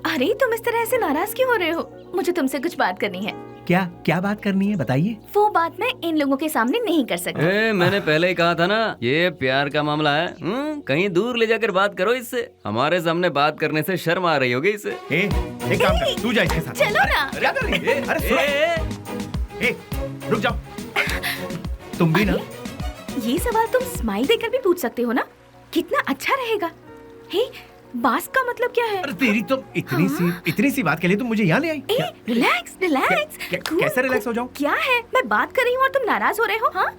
अरे तुम इस तरह से नाराज क्यों हो रहे हो? मुझे तुमसे कुछ बात करनी है। क्या बात करनी है बताइए। वो बात मैं इन लोगों के सामने नहीं कर सकती। मैंने पहले ही कहा था ना, ये प्यार का मामला है। कहीं दूर ले जाकर बात करो इससे। हमारे सामने बात करने से शर्म आ रही होगी इससे। एक काम कर, तू जा इसके साथ। चलो ना। क्या कर रही है? अरे रुक जाओ। तुम भी ना। ये सवाल तुम स्माइल देकर भी पूछ सकते हो ना, कितना अच्छा रहेगा। हे, बास का मतलब क्या है? अरे तेरी तो इतनी सी बात के लिए तुम मुझे यहाँ ले आई। रिलैक्स। कैसे रिलैक्स हो जाऊं? क्या है, मैं बात कर रही हूँ और तुम नाराज हो रहे हो? हाँ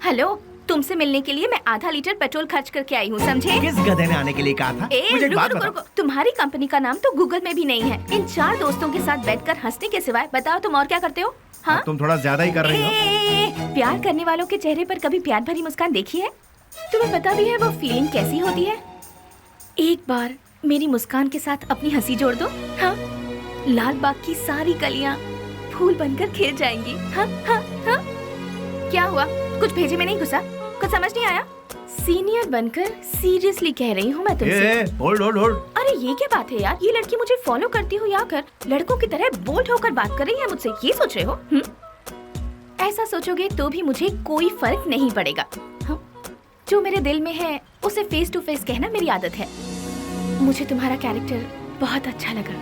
हेलो, तुमसे मिलने के लिए मैं आधा लीटर पेट्रोल खर्च करके आई हूँ, समझे? किस गधे ने आने के लिए कहा था? मुझे एक बात बताओ। तुम्हारी कंपनी का नाम तो गूगल में भी नहीं है। इन 4 दोस्तों के साथ बैठकर हंसने के सिवाय बताओ तुम और क्या करते हो? हाँ, तुम थोड़ा ज्यादा ही कर रही हो। प्यार करने वालों के चेहरे पर कभी प्यार भरी मुस्कान देखी है? तुम्हें पता भी है वो फीलिंग कैसी होती है? एक बार मेरी मुस्कान के साथ अपनी हंसी जोड़ दो। हाँ, लाल बाग की सारी कलियां फूल बनकर खिल जाएंगी। हाँ हाँ हाँ। क्या हुआ, कुछ भेजे में नहीं घुसा? कुछ समझ नहीं आया? सीनियर बनकर सीरियसली कह रही हूँ मैं तुमसे। होल्ड। अरे ये क्या बात है यार, ये लड़की मुझे फॉलो करती हो या कर लड़कों की तरह बोल्ड होकर बात कर रही है मुझसे, ये सोच रहे हो? ऐसा सोचोगे तो भी मुझे कोई फर्क नहीं पड़ेगा। जो मेरे दिल में है उसे फेस टू फेस कहना मेरी आदत है। मुझे तुम्हारा कैरेक्टर बहुत अच्छा लगा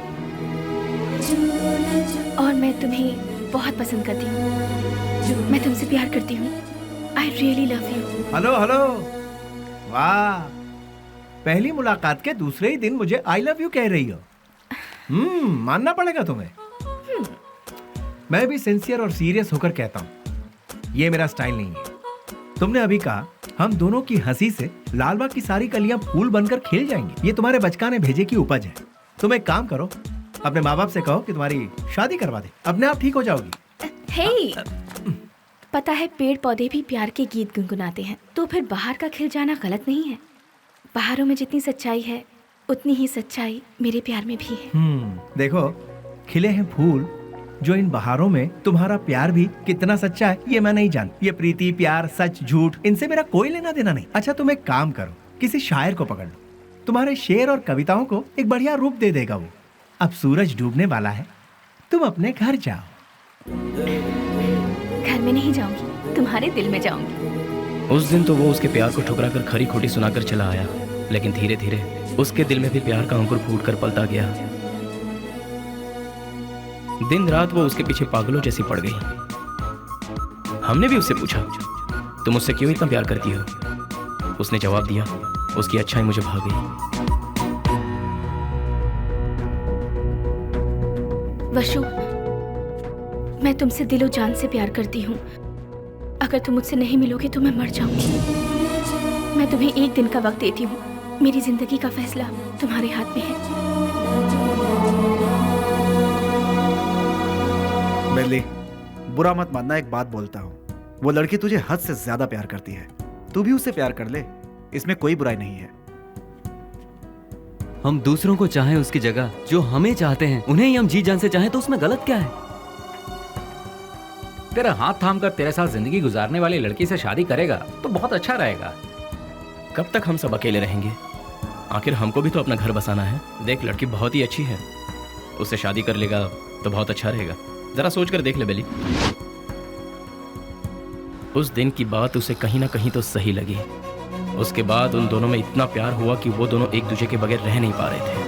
और मैं तुम्हें बहुत पसंद करती हूँ। मैं तुमसे प्यार करती हूँ। I really love you. Hello वाह, पहली मुलाकात के दूसरे ही दिन मुझे आई लव यू कह रही हो। मानना पड़ेगा तुम्हें। मैं भी सिंसियर और सीरियस होकर कहता हूँ, ये मेरा स्टाइल नहीं है। तुमने अभी कहा हम दोनों की हंसी से लालबाग की सारी कलियां फूल बनकर खिल जाएंगी। ये तुम्हारे बचकाने भेजे की उपज है। तुम एक काम करो, अपने माँ बाप से कहो कि तुम्हारी शादी करवा दे, अपने आप ठीक हो जाओगी। हे, पता है पेड़ पौधे भी प्यार के गीत गुनगुनाते हैं, तो फिर बाहर का खिल जाना गलत नहीं है। बाहरों में जितनी सच्चाई है उतनी ही सच्चाई मेरे प्यार में भी है। देखो, खिले हैं फूल, जो इन बहारों में तुम्हारा प्यार भी कितना सच्चा है ये मैं नहीं जानती। ये प्रीति, प्यार, सच, झूठ, इनसे मेरा कोई लेना देना नहीं। अच्छा तुम एक काम करो, किसी शायर को पकड़ लो, तुम्हारे शेर और कविताओं को एक बढ़िया रूप दे देगा वो। अब सूरज डूबने वाला है, तुम अपने घर जाओ। घर में नहीं जाऊंगी, तुम्हारे दिल में जाऊंगी। उस दिन तो वो उसके प्यार को ठुकरा कर खरी खोटी सुनाकर चला आया, लेकिन धीरे धीरे उसके दिल में भी प्यार का अंकुर फूट कर पलता गया। दिन रात वो उसके पीछे पागलों जैसी पड़ गई। हमने भी उससे पूछा, तुम मुझसे क्यों इतना प्यार करती हो? उसने जवाब दिया, उसकी अच्छाई मुझे भा गई। वशु, मैं तुमसे दिलो जान से प्यार करती हूँ। अगर तुम मुझसे नहीं मिलोगे तो मैं मर जाऊंगी। मैं तुम्हें एक दिन का वक्त देती हूँ। मेरी जिंदगी का फैसला तुम्हारे हाथ में है। बेली, बुरा मत मानना, एक बात बोलता हूँ, वो लड़की तुझे हद से ज्यादा प्यार करती है। तू भी उससे प्यार कर ले, इसमें कोई बुराई नहीं है। हम दूसरों को चाहें उसकी जगह जो हमें चाहते हैं, उन्हें ही हम जी जान से चाहें तो उसमें गलत क्या है? तेरा हाथ थाम कर तेरे साथ जिंदगी गुजारने वाली लड़की से शादी करेगा तो बहुत अच्छा रहेगा। कब तक हम सब अकेले रहेंगे? आखिर हमको भी तो अपना घर बसाना है। देख, लड़की बहुत ही अच्छी है, उससे शादी कर लेगा तो बहुत अच्छा रहेगा। जरा सोच कर देख ले बेली। उस दिन की बात उसे कहीं ना कहीं तो सही लगी। उसके बाद उन दोनों में इतना प्यार हुआ कि वो दोनों एक दूसरे के बगैर रह नहीं पा रहे थे।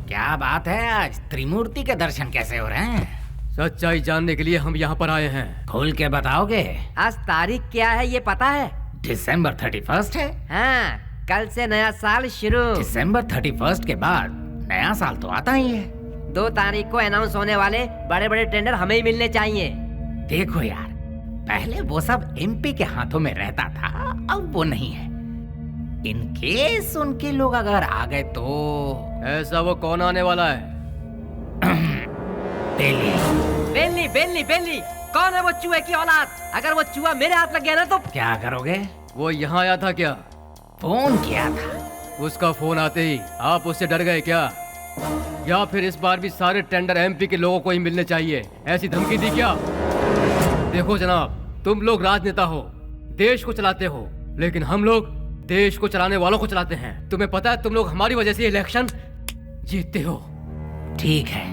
क्या बात है, आज त्रिमूर्ति के दर्शन कैसे हो रहे हैं? सच्चाई जानने के लिए हम यहाँ पर आए हैं। खोल के बताओगे? आज तारीख क्या है ये पता है? दिसंबर 31 है। हाँ, कल से नया साल शुरू। दिसंबर 31 के बाद नया साल तो आता ही है। 2 तारीख को अनाउंस होने वाले बड़े बड़े टेंडर हमें ही मिलने चाहिए। देखो यार, पहले वो सब एमपी के हाथों में रहता था, अब वो नहीं है। इन केस उनके लोग अगर आ गए तो। ऐसा वो कौन आने वाला है? बेली बेली बेली, कौन है वो चूहे की औलाद? अगर वो चूहा मेरे हाथ लग गया ना तो क्या करोगे? वो यहाँ आया था क्या? फोन किया था। उसका फोन आते ही आप उससे डर गए क्या? या फिर इस बार भी सारे टेंडर एमपी के लोगों को ही मिलने चाहिए, ऐसी धमकी दी क्या? देखो जनाब, तुम लोग राजनेता हो, देश को चलाते हो, लेकिन हम लोग देश को चलाने वालों को चलाते हैं। तुम्हें पता है तुम लोग हमारी वजह से इलेक्शन जीतते हो। ठीक है,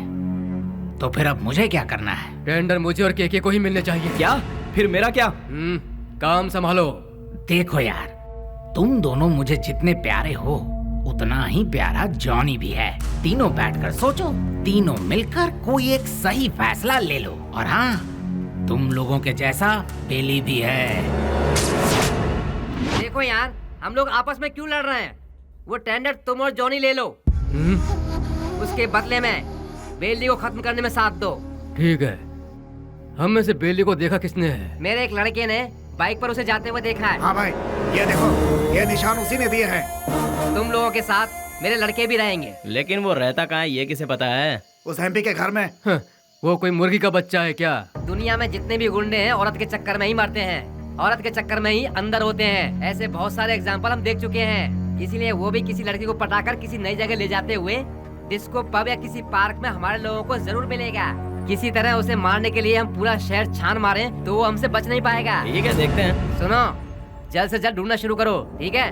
तो फिर अब मुझे क्या करना है? टेंडर मुझे और केके को ही मिलने चाहिए। क्या? फिर मेरा क्या? काम संभालो। देखो यार, तुम दोनों मुझे जितने प्यारे हो उतना ही प्यारा जॉनी भी है। तीनों बैठकर सोचो, तीनों मिलकर कोई एक सही फैसला ले लो। और हाँ, तुम लोगों के जैसा बेली भी है। देखो यार, हम लोग आपस में क्यों लड़ रहे हैं? वो टेंडर तुम और जॉनी ले लो। उसके बदले में बेली को खत्म करने में साथ दो। ठीक है। हम में से बेली को देखा किसने है? मेरे एक लड़के ने बाइक पर उसे जाते हुए देखा है। हाँ भाई, ये देखो, ये निशान उसी ने दिए हैं। तुम लोगों के साथ मेरे लड़के भी रहेंगे। लेकिन वो रहता कहाँ है, ये किसे पता है? उस एमपी के घर में। वो कोई मुर्गी का बच्चा है क्या? दुनिया में जितने भी गुंडे हैं औरत के चक्कर में ही मरते हैं, औरत के चक्कर में ही अंदर होते हैं। ऐसे बहुत सारे एग्जाम्पल हम देख चुके हैं। इसीलिए वो भी किसी लड़की को पटाकर किसी नई जगह ले जाते हुए डिस्को पब या किसी पार्क में हमारे लोगों को जरूर मिलेगा। किसी तरह उसे मारने के लिए हम पूरा शहर छान मारे तो वो हमसे बच नहीं पाएगा। ठीक है, देखते हैं। सुनो, जल्द से जल्द ढूंढना शुरू करो, ठीक है?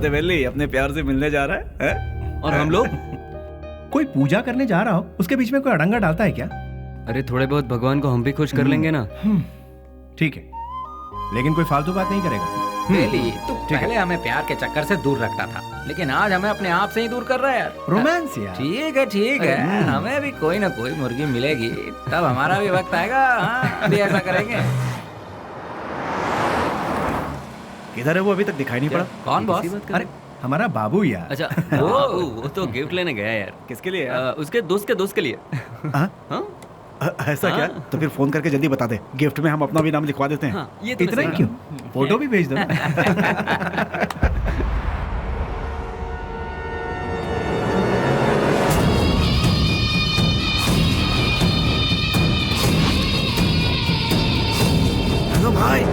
बेली अपने प्यार से मिलने जा रहा है? और हम लोग कोई पूजा करने जा रहा हो, उसके बीच में कोई अड़ंगा डालता है क्या? अरे थोड़े बहुत भगवान को हम भी खुश कर लेंगे ना। ठीक है, लेकिन कोई फालतू बात नहीं करेगा। बेली, तू पहले हमें प्यार के चक्कर से दूर रखता था, लेकिन आज हमें अपने आप से ही दूर कर रहा है यार। रोमांस यार। ठीक है, ठीक है, हमें भी कोई ना कोई मुर्गी मिलेगी, तब हमारा भी वक्त आएगा। हाँ, अभी ऐसा करेंगे। किधर है वो? अभी तक दिखाई नहीं पड़ा। कौन बॉस? अरे हमारा बाबू यार। अच्छा, वो तो गिफ्ट लेने गया यार। किसके लिए? उसके दोस्त के लिए। ऐसा क्या? तो फिर फोन करके जल्दी बता दे, गिफ्ट में हम अपना भी नाम लिखवा देते हैं। ये तो इतना ही क्यों? फोटो भी भेज दो। हेलो भाई।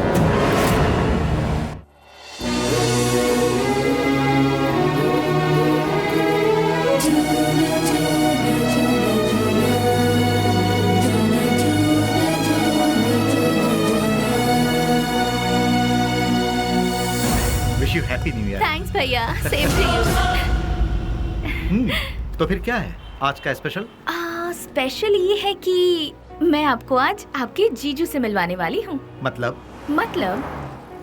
Wish you happy new year. Thanks भैया, सेम टू यू। तो फिर क्या है आज का स्पेशल? स्पेशल ये है कि मैं आपको आज आपके जीजू से मिलवाने वाली हूँ। मतलब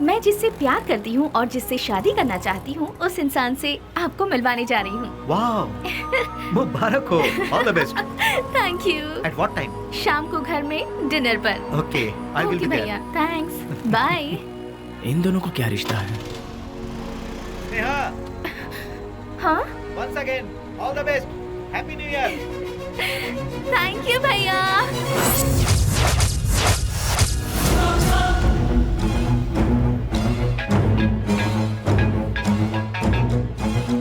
मैं जिससे प्यार करती हूँ और जिससे शादी करना चाहती हूँ, उस इंसान से आपको मिलवाने जा रही हूँ। वाह, मुबारक हो। All the best. Thank you. At what time? शाम को घर में डिनर पर। Okay, I will be there. भैया, थैंक्स, बाय। इन दोनों को क्या रिश्ता है? नेहा, हाँ? once again, all the best. Happy New Year. Thank you भैया।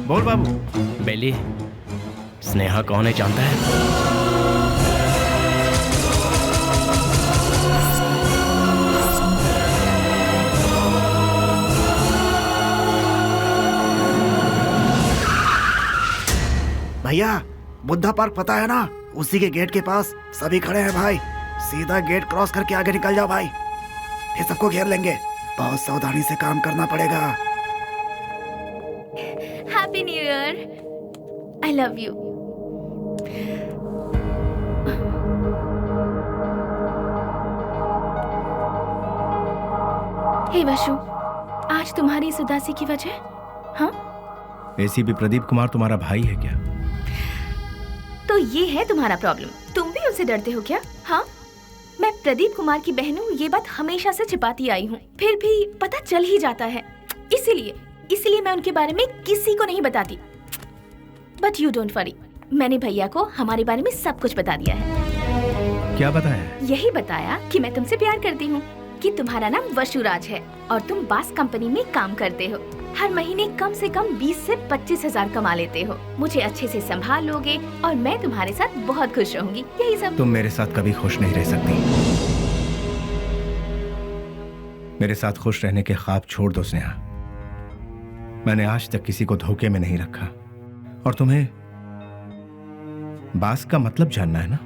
बोल बाबू। बेली, स्नेहा कौन है जानता है? भैया, बुद्धा पार्क पता है ना? उसी के गेट के पास सभी खड़े हैं भाई। सीधा गेट क्रॉस करके आगे निकल जाओ भाई, फिर सबको घेर लेंगे। बहुत सावधानी से काम करना पड़ेगा। Happy new year. I love you. Hey Vashu, आज तुम्हारी इस उदासी की वजह? हाँ? एसीपी प्रदीप कुमार तुम्हारा भाई है क्या? तो ये है तुम्हारा प्रॉब्लम। तुम भी उससे डरते हो क्या? हाँ? मैं प्रदीप कुमार की बहन हूँ, ये बात हमेशा से छिपाती आई हूँ, फिर भी पता चल ही जाता है। इसीलिए मैं उनके बारे में किसी को नहीं बताती। बट यू डोंट वरी, मैंने भैया को हमारे बारे में सब कुछ बता दिया है। क्या बताया? यही बताया कि मैं तुमसे प्यार करती हूँ, कि तुम्हारा नाम वसुराज है और तुम बास कंपनी में काम करते हो। हर महीने कम से कम 20 से 25 हजार कमा लेते हो। मुझे अच्छे से संभाल लोगे और मैं तुम्हारे साथ बहुत खुश रहूंगी। यही सब। तुम मेरे साथ कभी खुश नहीं रह सकती। मेरे साथ खुश रहने के ख्वाब छोड़ दो स्नेहा। मैंने आज तक किसी को धोखे में नहीं रखा। और तुम्हें बास का मतलब जानना है ना?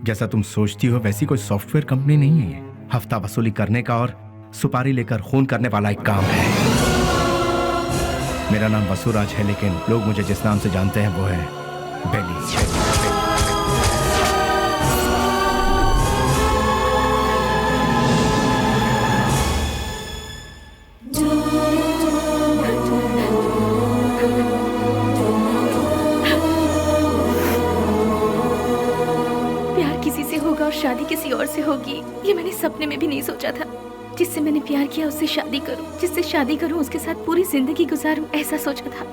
जैसा तुम सोचती हो वैसी कोई सॉफ्टवेयर कंपनी नहीं है ये। हफ्ता वसूली करने का और सुपारी लेकर खून करने वाला एक काम है। मेरा नाम वसुराज है, लेकिन लोग मुझे जिस नाम से जानते हैं वो है बेली। प्यार किसी से होगा और शादी किसी और से होगी, ये मैंने सपने में भी नहीं सोचा था। जिससे मैंने प्यार किया उससे शादी करूं, जिससे शादी करूं उसके साथ पूरी जिंदगी गुजारूं, ऐसा सोचा था।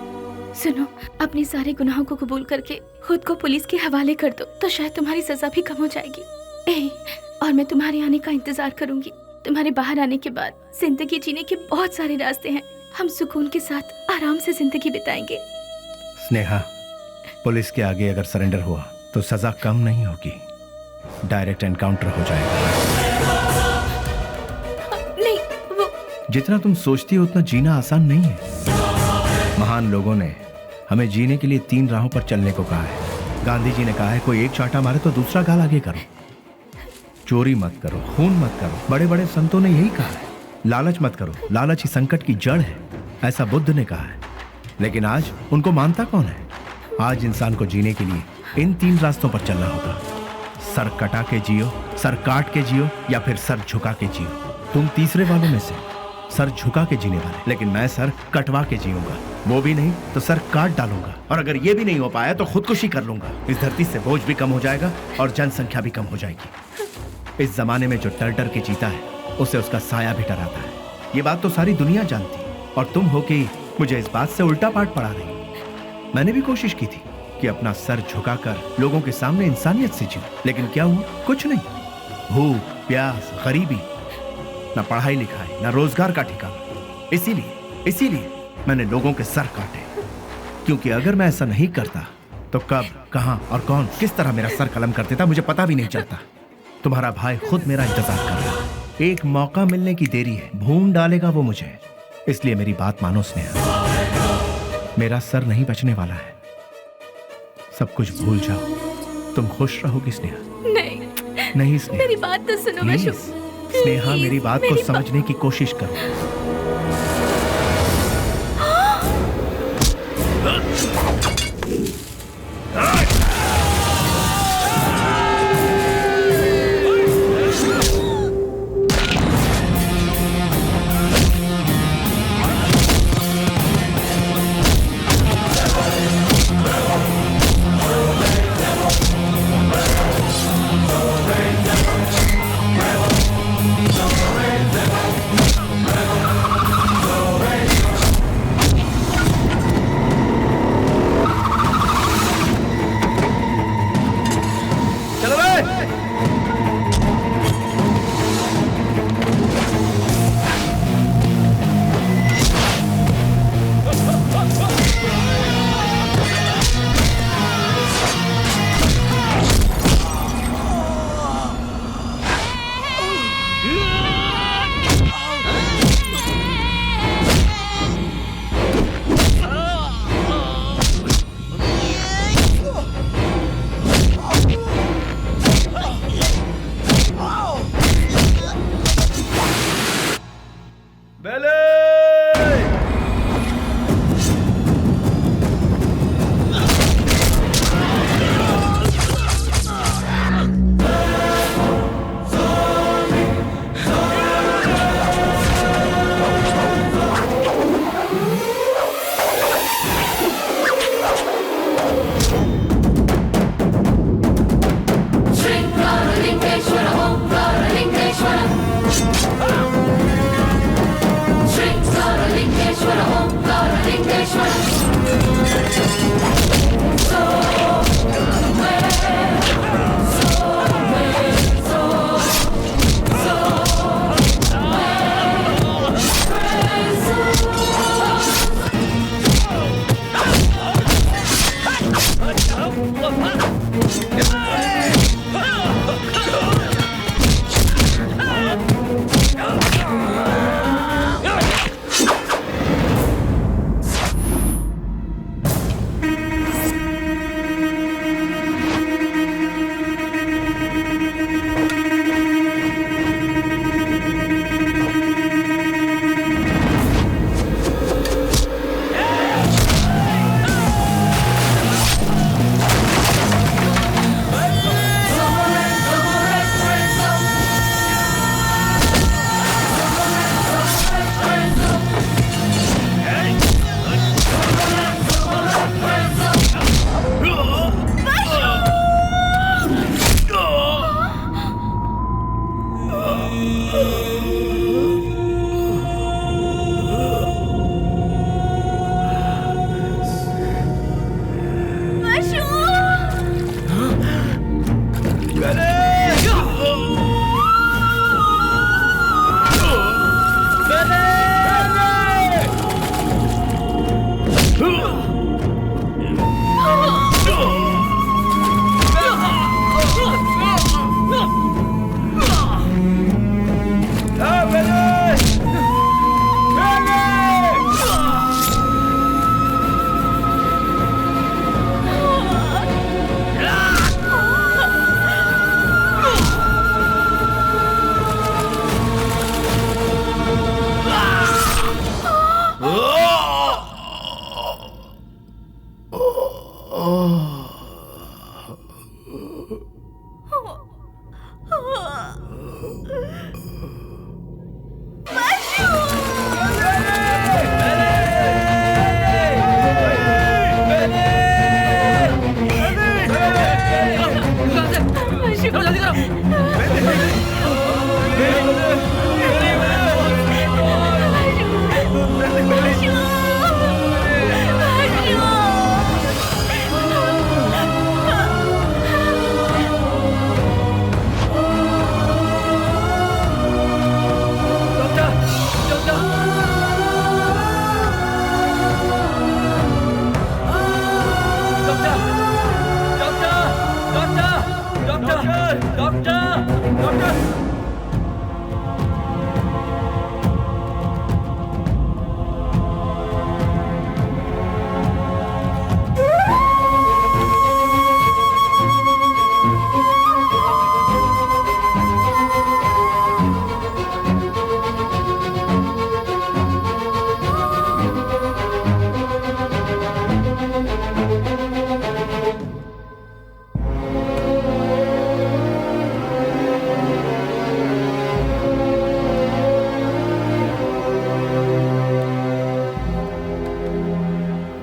सुनो, अपने सारे गुनाहों को कबूल करके खुद को पुलिस के हवाले कर दो, तो शायद तुम्हारी सजा भी कम हो जाएगी। और मैं तुम्हारे आने का इंतजार करूंगी। तुम्हारे बाहर आने के बाद जिंदगी जीने के बहुत सारे रास्ते हैं। हम सुकून के साथ आराम से जिंदगी बिताएंगे। स्नेहा, पुलिस के आगे अगर सरेंडर हुआ तो सजा कम नहीं होगी, डायरेक्ट एनकाउंटर हो जाएगा। जितना तुम सोचती हो उतना जीना आसान नहीं है। महान लोगों ने हमें जीने के लिए 3 राहों पर चलने को कहा है। गांधी जी ने कहा है कोई एक चांटा मारे तो दूसरा गाल आगे करो, चोरी मत करो, खून मत करो। बड़े बड़े संतों ने यही कहा है। लालच मत करो, लालच ही संकट की जड़ है, ऐसा बुद्ध ने कहा है। लेकिन आज उनको मानता कौन है? आज इंसान को जीने के लिए इन 3 रास्तों पर चलना होगा। सर कटा के जियो, सर काट के जियो, या फिर सर झुका के जियो। तुम तीसरे वालों में से, सर झुका के जीने वाले। लेकिन मैं सर कटवा के जीऊंगा, वो भी नहीं तो सर काट डालूंगा। और अगर ये भी नहीं हो पाया तो खुदकुशी कर लूंगा। इस धरती से बोझ भी कम हो जाएगा और जनसंख्या भी कम हो जाएगी। इस जमाने में जो डर डर के जीता है उसे उसका साया भी डराता है। ये बात तो सारी दुनिया जानती है, और तुम हो कि मुझे इस बात से उल्टा पाठ पढ़ा रही। मैंने भी कोशिश की थी कि अपना सर झुकाकर लोगों के सामने इंसानियत से जीऊं, लेकिन क्या हुआ? कुछ नहीं। भूख, प्यास, गरीबी, न पढ़ाई लिखाई, न रोजगार का ठिकाना। इसीलिए मैंने लोगों के सर काटे, क्योंकि अगर मैं ऐसा नहीं करता तो कब, कहां और कौन किस तरह मेरा सर कलम कर देता मुझे पता भी नहीं चलता। तुम्हारा भाई खुद मेरा इंतजार कर रहा है। एक मौका मिलने की देरी है, भून डालेगा वो मुझे। इसलिए मेरी बात मानो स्नेहा, मेरा सर नहीं बचने वाला है। सब कुछ भूल जाओ, तुम खुश रहोगी स्नेहा। नहीं स्नेहा, मेरी बात तो सुनो। स्नेहा, मेरी बात को समझने की कोशिश करो।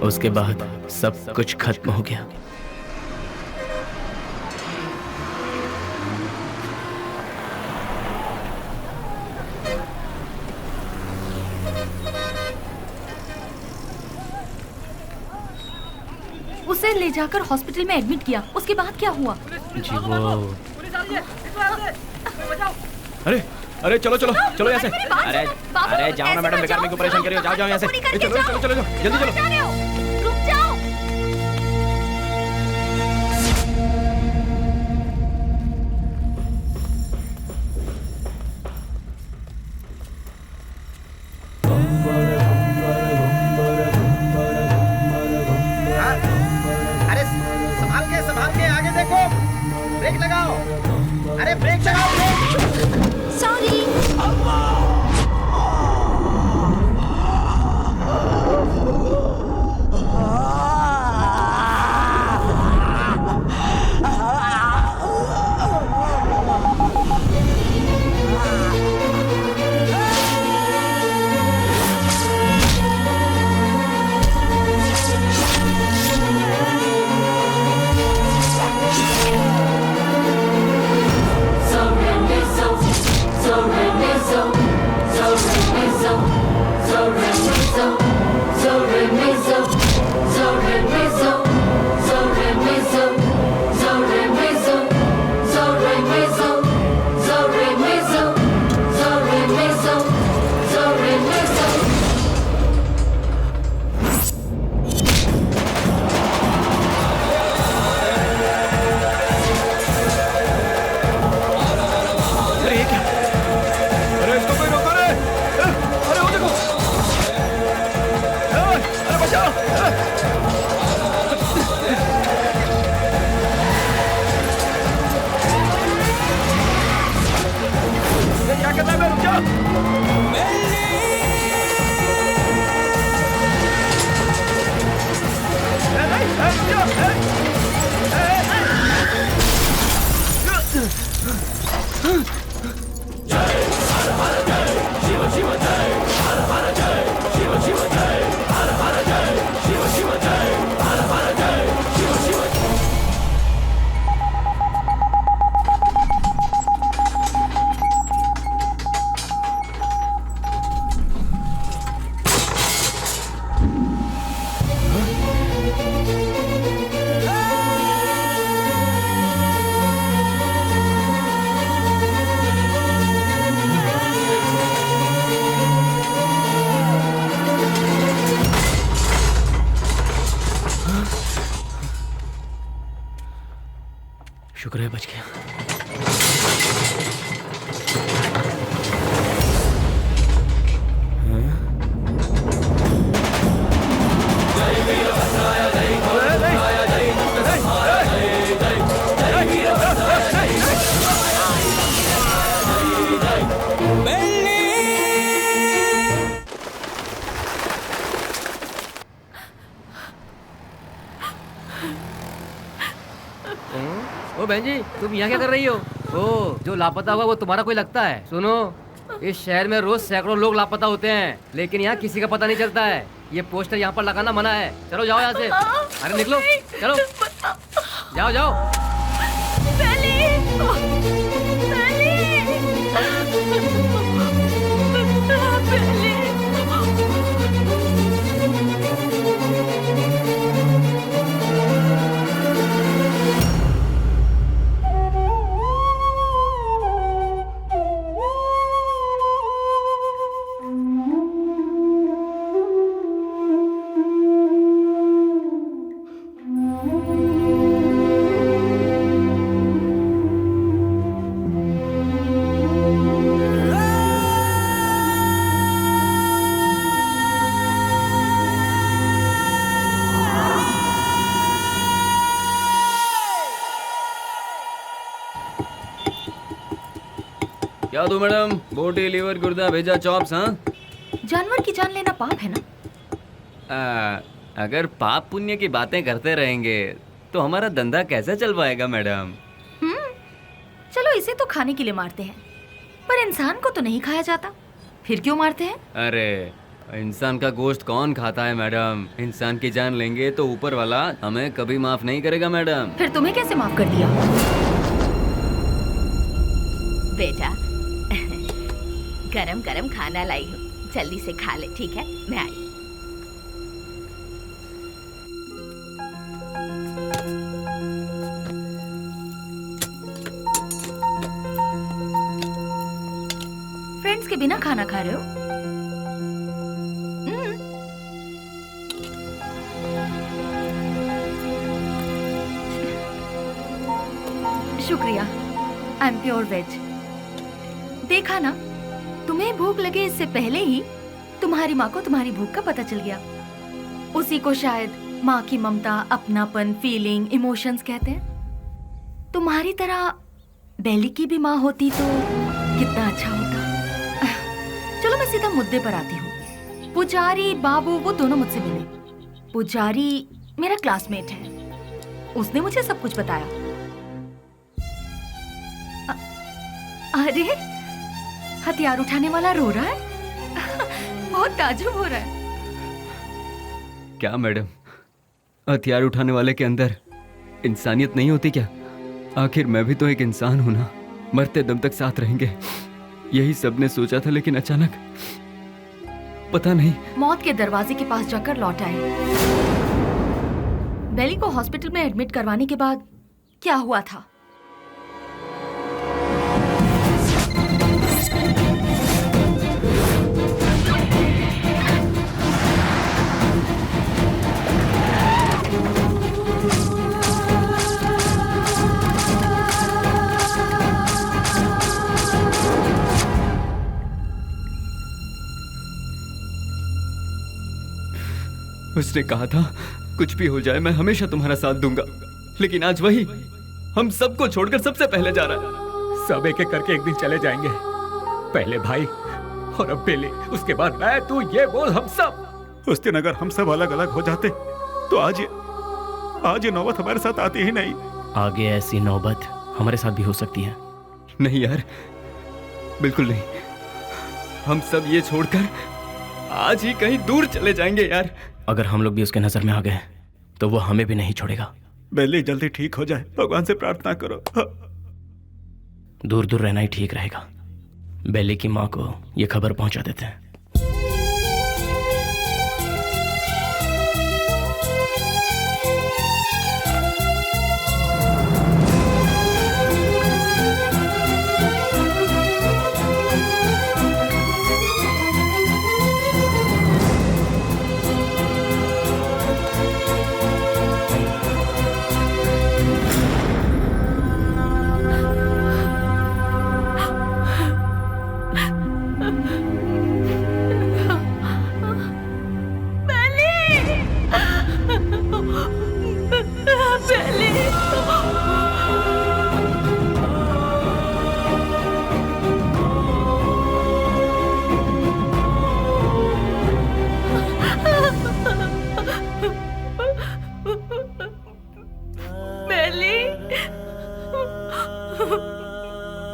उसके बाद सब कुछ खत्म हो गया। उसे ले जाकर हॉस्पिटल में एडमिट किया, उसके बाद क्या हुआ? जी वो अरे अरे चलो चलो चलो यहाँ से। अरे अरे जाओ ना मैडम, बेकार मेरे को परेशान करिए। जाओ जाओ यहाँ से। चलो चलो चलो जल्दी चलो। रुक जाओ। अरे संभाल के आगे देखो, ब्रेक लगाओ। अरे ब्रेक लगाओ, ब्रेक। सॉरी। शुक्र है बच गया। ओ बहन जी, तुम यहाँ क्या कर रही हो? ओ, जो लापता हुआ वो तुम्हारा कोई लगता है? सुनो, इस शहर में रोज सैकड़ों लोग लापता होते हैं, लेकिन यहाँ किसी का पता नहीं चलता है। ये पोस्टर यहाँ पर लगाना मना है। चलो जाओ यहाँ से। अरे निकलो, चलो जाओ जाओ। क्या दो मैडम? बोटी, लीवर, गुर्दा, भेजा, चॉप्स। हाँ, जानवर की जान लेना पाप है ना? अगर पाप पुण्य की बातें करते रहेंगे तो हमारा धंधा कैसे चल पाएगा मैडम? चलो इसे तो खाने के लिए मारते हैं, पर इंसान को तो नहीं खाया जाता, फिर क्यों मारते हैं? अरे इंसान का गोश्त कौन खाता है मैडम? इंसान की जान लेंगे तो ऊपर वाला हमें कभी माफ नहीं करेगा मैडम। फिर तुम्हें कैसे माफ कर दिया? बेटा गरम गरम खाना लाई हूँ, जल्दी से खा ले, ठीक है? मैं आई। फ्रेंड्स के बिना खाना खा रहे हो? शुक्रिया, आई एम प्योर वेज। देखा ना, तुम्हें भूख लगे इससे पहले ही तुम्हारी माँ को तुम्हारी भूख का पता चल गया। उसी को शायद माँ की ममता, अपनापन, फीलिंग, इमोशंस कहते हैं। तुम्हारी तरह बेली की भी माँ होती तो कितना अच्छा होता। चलो मैं सीधा मुद्दे पर आती हूँ। पुजारी बाबू वो दोनों मुझसे मिले। पुजारी मेरा क्लासमेट है, उसने मुझे सब कुछ बताया। अरे हथियार उठाने वाला रो रहा है। बहुत ताज्जुब हो रहा है। क्या मैडम, हथियार उठाने वाले के अंदर इंसानियत नहीं होती क्या? आखिर मैं भी तो एक इंसान हूं ना, मरते दम तक साथ रहेंगे, यही सबने सोचा था। लेकिन अचानक पता नहीं मौत के दरवाजे के पास जाकर लौट आए। बेली को हॉस्पिटल में एडमिट करवाने के बाद क्या हुआ था? उसने कहा था कुछ भी हो जाए मैं हमेशा तुम्हारा साथ दूंगा, लेकिन आज वही हम सबको छोड़कर सबसे पहले जा रहा है। सब एक एक करके एक दिन चले जाएंगे। पहले भाई और अब बेली, उसके बाद मैं, तू, ये वो, हम सब। उस दिन अगर हम सब अलग अलग हो जाते तो आज ये नौबत हमारे साथ आती ही नहीं। आगे ऐसी नौबत हमारे साथ भी हो सकती है। नहीं यार, बिल्कुल नहीं। हम सब ये छोड़कर आज ही कहीं दूर चले जाएंगे यार। अगर हम लोग भी उसके नजर में आ गए तो वो हमें भी नहीं छोड़ेगा। बेली जल्दी ठीक हो जाए, भगवान से प्रार्थना करो। दूर दूर रहना ही ठीक रहेगा। बेली की माँ को ये खबर पहुंचा देते हैं।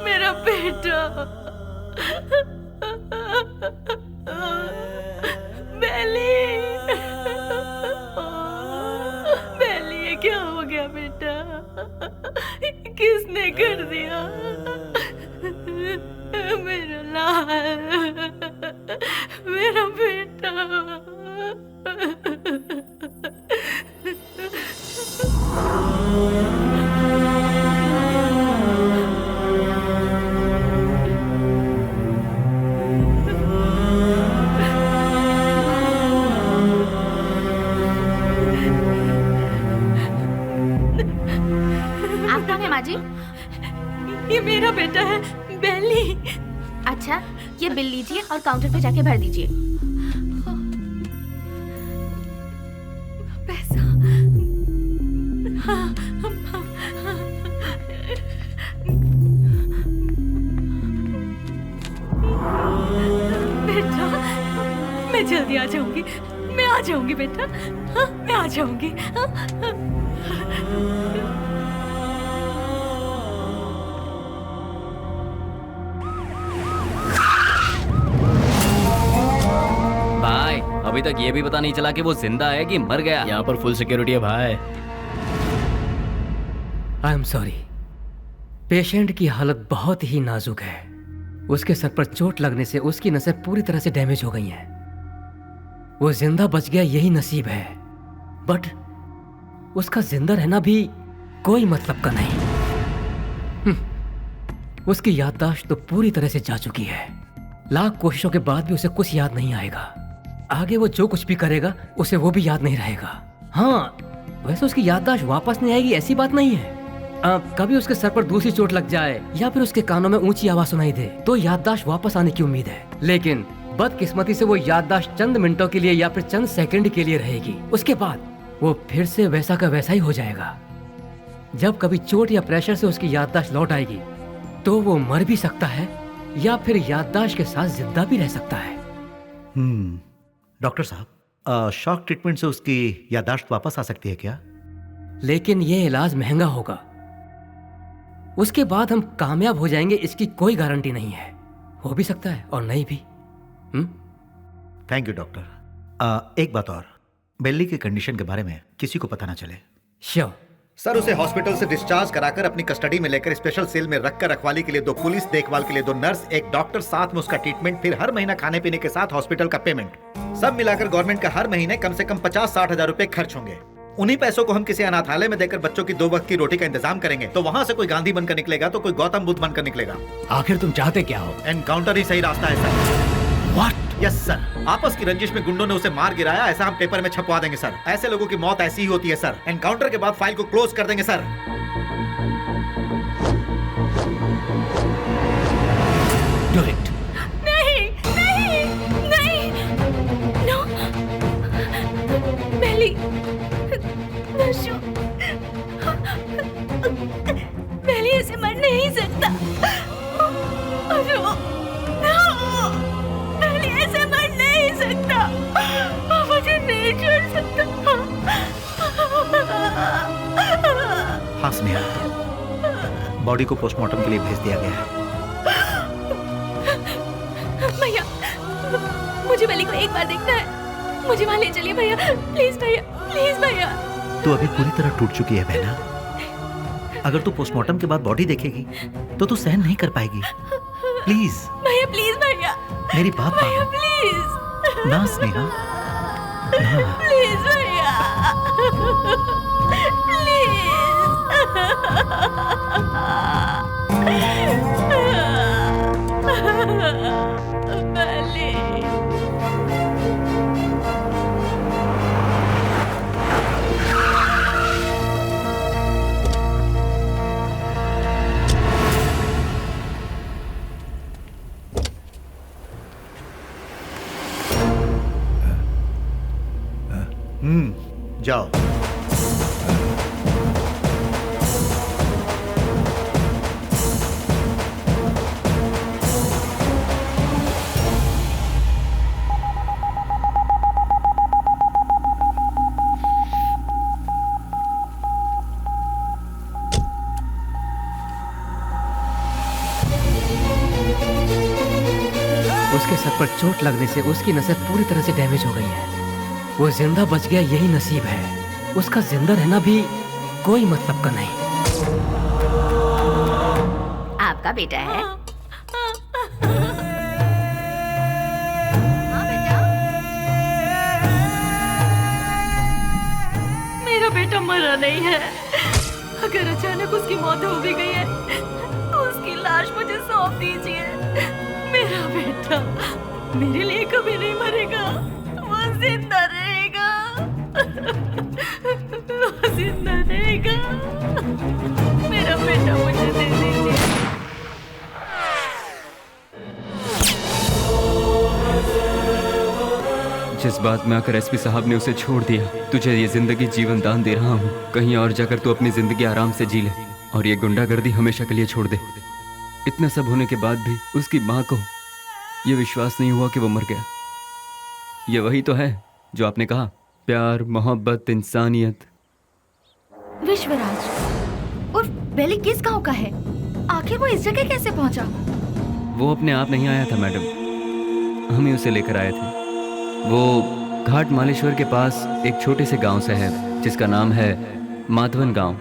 मेरा बेटा, बेली, बेली, ये क्या हो गया बेटा? किसने कर दिया? मेरा लाल, मेरा बेटा। आप कौन है माँ जी? ये मेरा बेटा है, बेली। अच्छा, ये बिल लीजिए और काउंटर पे जाके भर दीजिए। पैसा? हाँ, बेटा, मैं जल्दी आ जाऊंगी। मैं आ जाऊंगी बेटा। हाँ, मैं आ जाऊंगी। भाई अभी तक ये भी पता नहीं चला कि वो जिंदा है कि मर गया। यहाँ पर फुल सिक्योरिटी है भाई। आई एम सॉरी, पेशेंट की हालत बहुत ही नाजुक है। उसके सर पर चोट लगने से उसकी नसें पूरी तरह से डैमेज हो गई हैं। वो जिंदा बच गया यही नसीब है, बट उसका जिंदा रहना भी कोई मतलब का नहीं। उसकी याददाश्त तो पूरी तरह से जा चुकी है। लाख कोशिशों के बाद भी उसे कुछ याद नहीं आएगा। आगे वो जो कुछ भी करेगा उसे वो भी याद नहीं रहेगा। हाँ, वैसे उसकी याददाश्त वापस नहीं आएगी ऐसी बात नहीं है। कभी उसके सर पर दूसरी चोट लग जाए या फिर उसके कानों में ऊंची आवाज सुनाई दे तो याददाश्त वापस आने की उम्मीद है, लेकिन बदकिस्मती से वो याददाश्त चंद मिनटों के लिए या फिर चंद सेकंड के लिए रहेगी। उसके बाद वो फिर से वैसा का वैसा ही हो जाएगा। जब कभी चोट या प्रेशर से उसकी याददाश्त लौट आएगी तो वो मर भी सकता है या फिर याददाश्त के साथ जिंदा भी रह सकता है। डॉक्टर साहब, शॉक ट्रीटमेंट से उसकी याददाश्त वापस आ सकती है क्या? लेकिन ये इलाज महंगा होगा। उसके बाद हम कामयाब हो जाएंगे इसकी कोई गारंटी नहीं है। हो भी सकता है और नहीं भी। Thank you doctor. एक बात और, बेली की कंडीशन के बारे में किसी को पता ना चले। श्योर सर, उसे हॉस्पिटल से डिस्चार्ज कराकर अपनी कस्टडी में लेकर स्पेशल सेल में रखकर रखवाली के लिए 2 पुलिस, देखभाल के लिए 2 नर्स, एक डॉक्टर, साथ में उसका ट्रीटमेंट, फिर हर महीना खाने पीने के साथ हॉस्पिटल का पेमेंट, सब मिलाकर गवर्नमेंट का हर महीने कम से कम 50-60 हजार रुपए खर्च होंगे। उन्हीं पैसों को हम किसी अनाथालय में देकर बच्चों की 2 वक्त की रोटी का इंतजाम करेंगे तो वहाँ से कोई गांधी बनकर निकलेगा तो कोई गौतम बुद्ध बनकर निकलेगा। आखिर तुम चाहते क्या हो? एनकाउंटर ही सही रास्ता है सर। What? यस सर, आपस की रंजिश में गुंडों ने उसे मार गिराया, ऐसा हम पेपर में छपवा देंगे सर। ऐसे लोगों की मौत ऐसी ही होती है सर। एनकाउंटर के बाद फाइल को क्लोज कर देंगे सर। Do it. नहीं नहीं नहीं, नो, बेली, नशो, बेली ऐसे मर नहीं सकता। बेली ऐसे मर नहीं सकता, मुझे नहीं छोड़ सकता। हाँ स्नेहा, बॉडी को पोस्टमार्टम के लिए भेज दिया गया है। भैया, मुझे बेली को एक बार देखना है। मुझे वहाँ ले चलिए भैया, प्लीज भैया, प्लीज भैया। तू अभी पूरी तरह टूट चुकी है बहना। अगर तू पोस्टमार्टम के बाद बॉडी देखेगी तो तू सहन नहीं कर पाएगी। प्लीज भैया, प्लीज भैया, मेरी बात भैया, मानो प्लीज ना स्नेहा, ना। प्लीज भैया, जाओ। उसके सर पर चोट लगने से उसकी नसें पूरी तरह से डैमेज हो गई हैं। वो जिंदा बच गया यही नसीब है। उसका जिंदा रहना भी कोई मतलब का नहीं। आपका बेटा है? हाँ बेटा, मेरा बेटा मरा नहीं है। अगर अचानक उसकी मौत हो भी गई है तो उसकी लाश मुझे सौंप दीजिए। मेरा बेटा मेरे लिए कभी नहीं मरेगा, वो जिंदा रहेगा, वो जिंदा रहेगा। मेरा बेटा मुझे दे दीजिए। जिस बात में आकर एसपी साहब ने उसे छोड़ दिया, तुझे ये जिंदगी जीवन दान दे रहा हूँ। कहीं और जाकर तू अपनी जिंदगी आराम से जी ले और ये गुंडागर्दी हमेशा के लिए छोड़ दे। इतना सब होने के बाद भी उसकी माँ को ये विश्वास नहीं हुआ कि वो मर गया। ये वही तो है जो आपने कहा, प्यार, मोहब्बत, इंसानियत। विश्वराज और बेली किस गांव का है? आखिर वो इस जगह कैसे पहुंचा? वो अपने आप नहीं आया था मैडम, हम ही उसे लेकर आए थे। वो घाट मालेश्वर के पास एक छोटे से गांव से है जिसका नाम है माधवन गांव।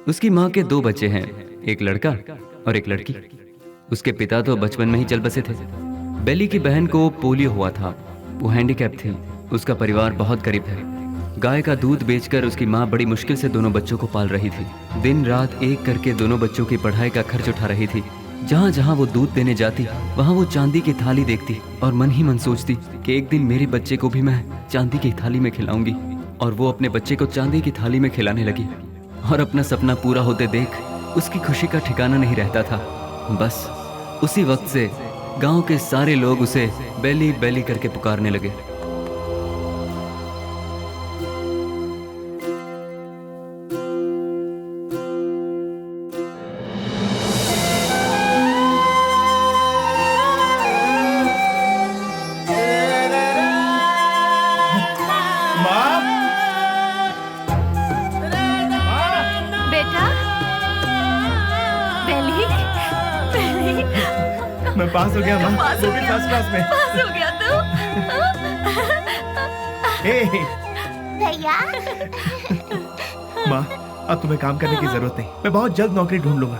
उसकी माँ के 2 बच्चे हैं, एक लड़का और एक लड़की। उसके पिता तो बचपन में ही चल बसे थे। बेली की बहन को पोलियो हुआ था, वो हैंडीकैप थी। उसका परिवार बहुत गरीब है। गाय का दूध बेचकर उसकी माँ बड़ी मुश्किल से दोनों बच्चों को पाल रही थी। दिन रात एक करके दोनों बच्चों की पढ़ाई का खर्च उठा रही थी। जहाँ जहाँ वो दूध देने जाती वहाँ वो चांदी की थाली देखती और मन ही मन सोचती कि एक दिन मेरे बच्चे को भी मैं चांदी की थाली में खिलाऊंगी। और वो अपने बच्चे को चांदी की थाली में खिलाने लगी और अपना सपना पूरा होते देख उसकी खुशी का ठिकाना नहीं रहता था। बस उसी वक्त से गांव के सारे लोग उसे बेली बेली करके पुकारने लगे। मैं पास हो गया माँ, वो भी फर्स्ट क्लास में। पास हो गया तू। भैया माँ, अब तुम्हें काम करने की जरूरत नहीं। मैं बहुत जल्द नौकरी ढूंढ लूंगा।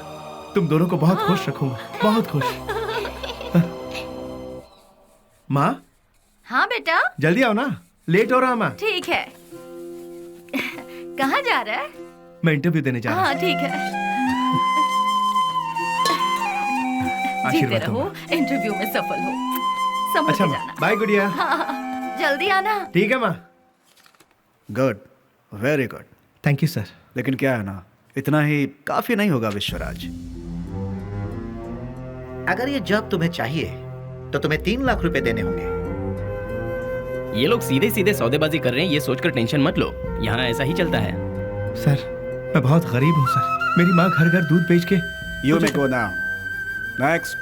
तुम दोनों को बहुत खुश रखूंगा, बहुत खुश। माँ। हाँ बेटा। जल्दी आओ ना, लेट हो रहा माँ। ठीक है। कहाँ जा रहा है? मैं इंटरव्यू देने जा रहा हूँ। हाँ ठीक है। जीते रहो, इंटरव्यू में सफल हो। समझ अच्छा जाना। बाय गुड़िया। हाँ, जल्दी आना। ठीक है माँ। Good, very good. Thank you sir. लेकिन क्या है ना, इतना ही काफी नहीं होगा विश्वराज। अगर ये जॉब तुम्हें चाहिए तो तुम्हें 3 लाख रुपए देने होंगे। ये लोग सीधे सीधे सौदेबाजी कर रहे हैं, ये सोचकर टेंशन मत लो। यहाँ ऐसा ही चलता है। सर, मैं बहुत गरीब हूँ सर। मेरी माँ घर घर दूध बेच के। You may go now. Next.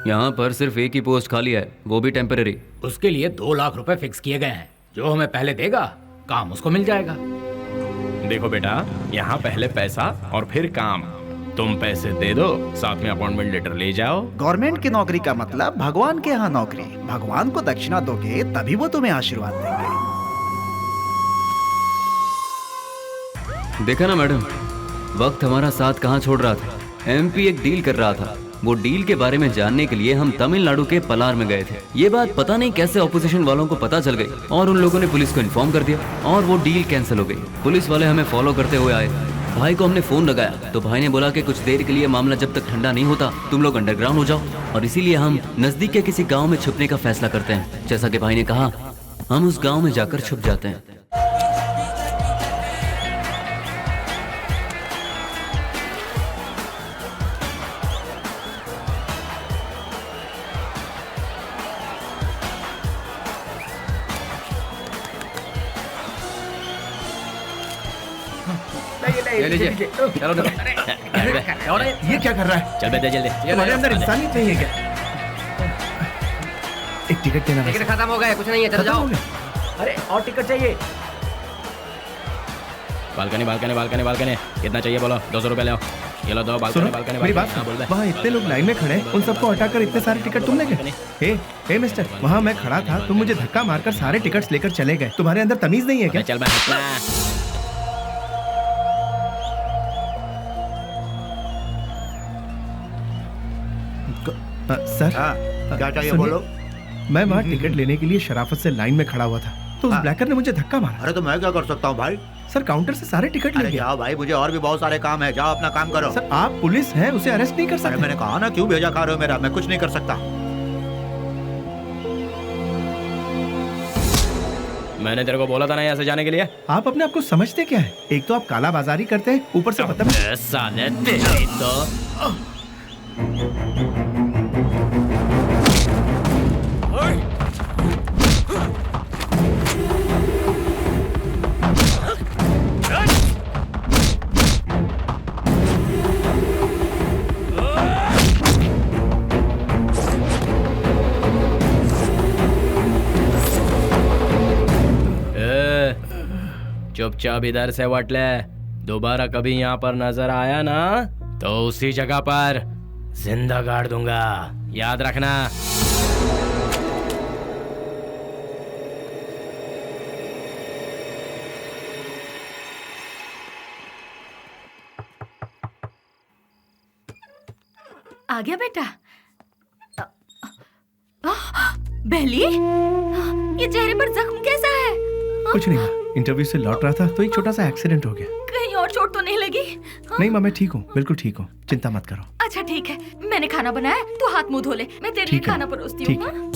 यहाँ पर सिर्फ एक ही पोस्ट खाली है, वो भी टेम्पररी। उसके लिए 2 लाख रुपए फिक्स किए गए हैं। जो हमें पहले देगा काम उसको मिल जाएगा। देखो बेटा, यहाँ पहले पैसा और फिर काम। तुम पैसे दे दो, साथ में अपॉइंटमेंट लेटर ले जाओ। गवर्नमेंट की नौकरी का मतलब भगवान के यहाँ नौकरी। भगवान को दक्षिणा दोगे तभी वो तुम्हें आशीर्वाद देंगे। देखा ना मैडम, वक्त हमारा साथ कहाँ छोड़ रहा था। एमपी एक डील कर रहा था। वो डील के बारे में जानने के लिए हम तमिलनाडु के पलार में गए थे। ये बात पता नहीं कैसे ऑपोजिशन वालों को पता चल गई और उन लोगों ने पुलिस को इन्फॉर्म कर दिया और वो डील कैंसिल हो गई। पुलिस वाले हमें फॉलो करते हुए आए। भाई को हमने फोन लगाया तो भाई ने बोला कि कुछ देर के लिए मामला जब तक ठंडा नहीं होता तुम लोग अंडरग्राउंड हो जाओ, और इसीलिए हम नजदीक के किसी गाँव में छुपने का फैसला करते हैं। जैसा कि भाई ने कहा, हम उस गाँव में जाकर छुप जाते हैं। ले लीजिए। चलो ये क्या कर रहा है? चल बेटे जल्दी। तुम्हारे अंदर इंसानियत नहीं है क्या? एक टिकट देना। टिकट खत्म हो गया, कुछ नहीं है, चलो जाओ। अरे और टिकट चाहिए। बालकनी बालकनी बालकनी बालकनी कितना चाहिए बोलो? 200 रुपए ले आओ। ये लो दो बालकनी बालकनी। मेरी बात सुनो, वहाँ इतने लोग लाइन में खड़े हैं, उन सबको हटाकर इतने सारे टिकट तुम ले गए? हे मिस्टर, वहाँ मैं खड़ा था, तुम मुझे धक्का मारकर सारे टिकट्स लेकर चले गए। तुम्हारे अंदर तमीज नहीं है क्या? चल मैं सर क्या चाहिए बोलो? मैं वहाँ टिकट लेने के लिए शराफत से लाइन में खड़ा हुआ था तो उस ब्लैकर ने मुझे धक्का मारा। अरे तो मैं क्या कर सकता हूँ भाई? सर काउंटर से सारे टिकट ले गया। जाओ भाई, मुझे और भी बहुत सारे काम है, जाओ अपना काम करो। सर आप पुलिस हैं, उसे अरेस्ट नहीं कर सकते। मैंने कहा ना, क्यों भेजा खा रहे हो मेरा? मैं कुछ नहीं कर सकता। मैंने तेरे को बोला था ना यहाँ से जाने के लिए। आप अपने आप को समझते क्या है? एक तो आप काला बाजारी करते हैं, ऊपर से साले तेरी तो चुपचाप इधर से वट ले। दोबारा कभी यहाँ पर नजर आया ना तो उसी जगह पर जिंदा गाड़ दूंगा, याद रखना। आ गया बेटा। बेली, ये चेहरे पर जख्म कैसा है? कुछ नहीं माँ, इंटरव्यू से लौट रहा था तो एक छोटा सा एक्सीडेंट हो गया। कहीं और चोट तो नहीं लगी? नहीं माँ, मैं ठीक हूँ, बिल्कुल ठीक हूँ, चिंता मत करो। अच्छा ठीक है, मैंने खाना बनाया, तू हाथ मुंह धो ले, मैं तेरे लिए खाना परोसती हूँ।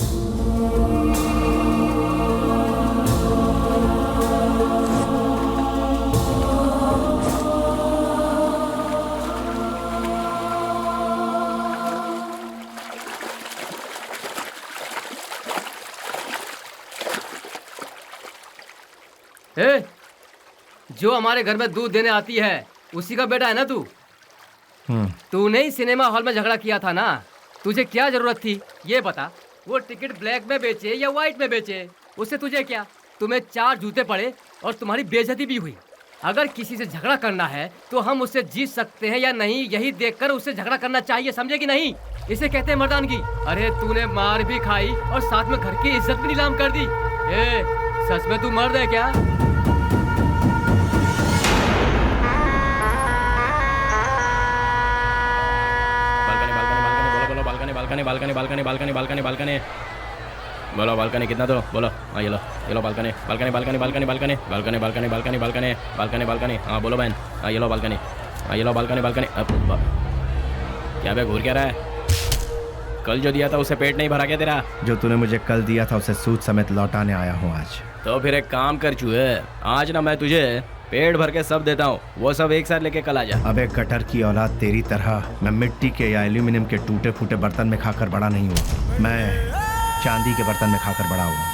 ए, जो हमारे घर में दूध देने आती है उसी का बेटा है ना तू? तूने ही सिनेमा हॉल में झगड़ा किया था ना, तुझे क्या जरूरत थी ये बता? वो टिकट ब्लैक में बेचे या व्हाइट में बेचे, उससे तुझे क्या? तुम्हें 4 जूते पड़े और तुम्हारी बेइज्जती भी हुई। अगर किसी से झगड़ा करना है तो हम उससे जीत सकते हैं या नहीं, यही देखकर उससे झगड़ा करना चाहिए, समझे कि नहीं? इसे कहते हैं मर्दानगी। अरे तूने मार भी खाई और साथ में घर की इज्जत भी नीलाम कर दी। ए, सच में तू मर्द है क्या? बालकनी बोलो, बालकनी कितना दो बोलो। हाँ ये लो balcony balcony balcony balcony balcony balcony balcony balcony balcony balcony balcony. हाँ बोलो बहन। हाँ ये लो बालकनी, हाँ ये लो बालकनी बालकनी। क्या बे घूर क्या रहा है? कल जो दिया था उसे पेट नहीं भरा क्या तेरा? जो तूने मुझे कल दिया था उसे सूद समेत लौटाने आया हूँ आज। तो फिर एक काम कर चूहे, आज ना मैं तुझे पेट भर के सब देता हूँ, वो सब एक साथ लेके कल आ जा। अबे कटर की औलाद, तेरी तरह मैं मिट्टी के या एल्यूमिनियम के टूटे फूटे बर्तन में खाकर बड़ा नहीं हूँ, मैं चांदी के बर्तन में खाकर बड़ा हूँ।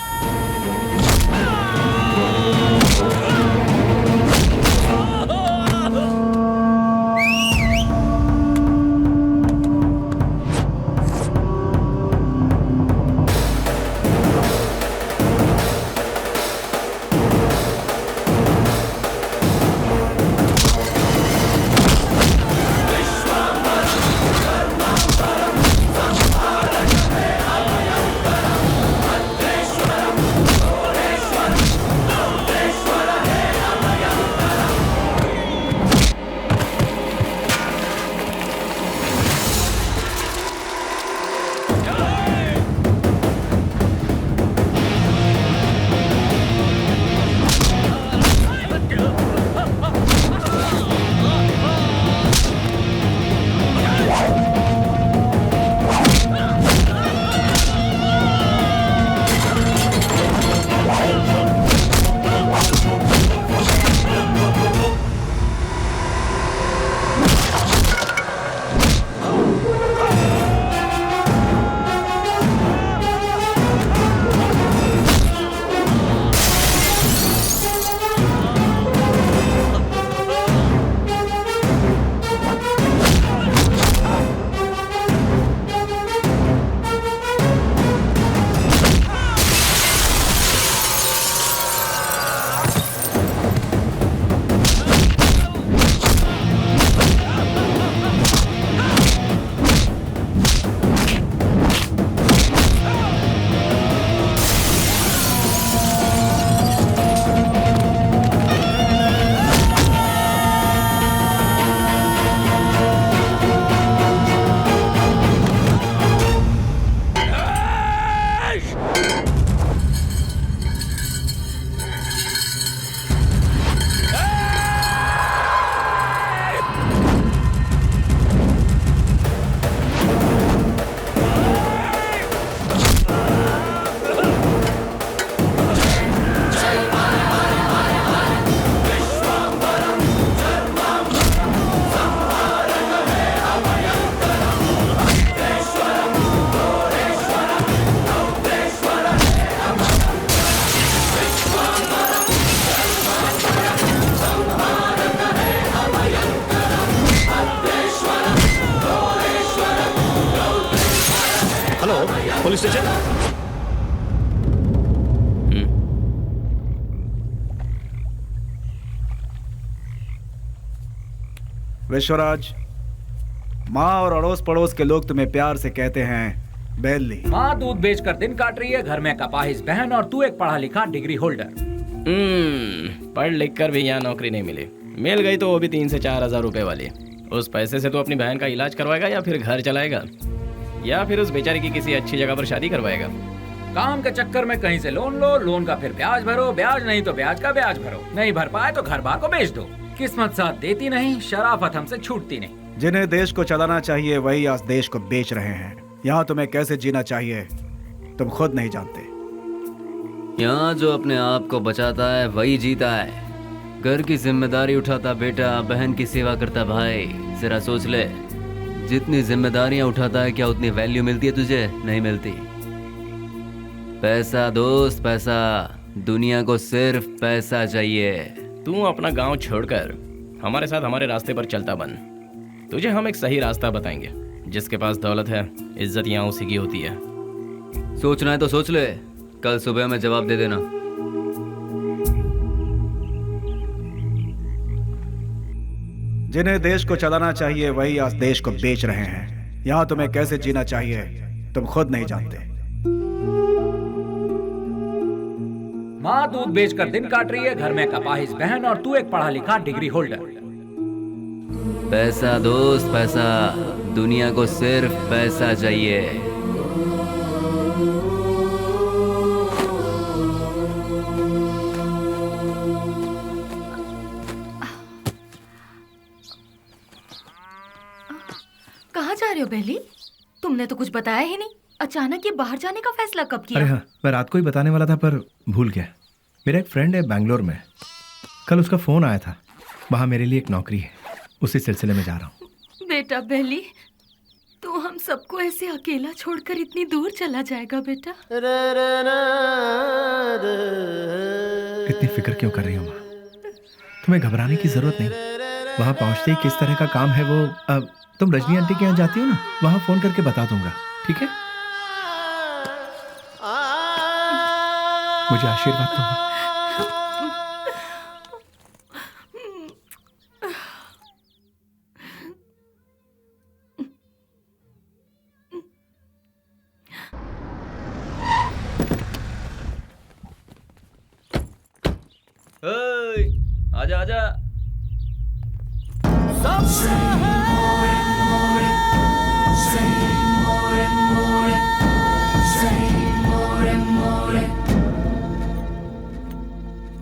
Police station. विश्वराज, माँ और अड़ोस पड़ोस के लोग तुम्हें प्यार से कहते हैं बेली। माँ दूध बेचकर दिन काट रही है, घर में कपाहिस बहन और तू एक पढ़ा लिखा डिग्री होल्डर। पढ़ लिख कर भी यहाँ नौकरी नहीं मिली, मिल गई तो वो भी 3 से 4 हजार रुपए वाली। उस पैसे से तू अपनी बहन का इलाज करवाएगा या फिर घर चलाएगा या फिर उस बेचारी की किसी अच्छी जगह पर शादी करवाएगा? काम के चक्कर में कहीं से लोन लो, लोन का फिर ब्याज भरो, ब्याज नहीं तो ब्याज का ब्याज भरो, नहीं भर पाए तो घर बार को बेच दो। किस्मत साथ देती नहीं, शराफत हमसे छूटती नहीं। जिन्हें देश को चलाना चाहिए वही आज देश को बेच रहे हैं। यहाँ तुम्हें कैसे जीना चाहिए तुम खुद नहीं जानते। यहाँ जो अपने आप को बचाता है वही जीता है। घर की जिम्मेदारी उठाता बेटा, बहन की सेवा करता भाई। जरा सोच ले, जितनी जिम्मेदारियां उठाता है क्या उतनी वैल्यू मिलती है तुझे? नहीं मिलती। पैसा दोस्त पैसा, दुनिया को सिर्फ पैसा चाहिए। तू अपना गांव छोड़कर हमारे साथ हमारे रास्ते पर चलता बन। तुझे हम एक सही रास्ता बताएंगे। जिसके पास दौलत है, इज्जत यहाँ उसी की होती है। सोचना है तो सोच ले, कल सुबह में जवाब दे देना। जिन्हें देश को चलाना चाहिए वही आज देश को बेच रहे हैं। यहाँ तुम्हें कैसे जीना चाहिए तुम खुद नहीं जानते। माँ दूध बेचकर दिन काट रही है, घर में कपाहिज बहन और तू एक पढ़ा लिखा डिग्री होल्डर। पैसा दोस्त पैसा, दुनिया को सिर्फ पैसा चाहिए। कहाँ जा रहे हो बेली? तुमने तो कुछ बताया ही नहीं। अचानक ये बाहर जाने का फैसला कब किया? अरे हाँ, मैं रात को ही बताने वाला था पर भूल गया। मेरा एक फ्रेंड है बैंगलोर में, कल उसका फोन आया था। वहाँ मेरे लिए एक नौकरी है, उसी सिलसिले में जा रहा हूँ। बेटा बेली, तू हम सबको ऐसे अकेला छोड़कर इतनी दूर चला जाएगा बेटा? इतनी फिक्र क्यों कर रही हो माँ? तुम्हें घबराने की जरूरत नहीं। वहाँ पहुँचते ही किस तरह का काम है वो तुम रजनी आंटी के यहाँ जाती हो ना, वहाँ फोन करके बता दूंगा, ठीक है? मुझे आशीर्वाद दो। आजा आजा।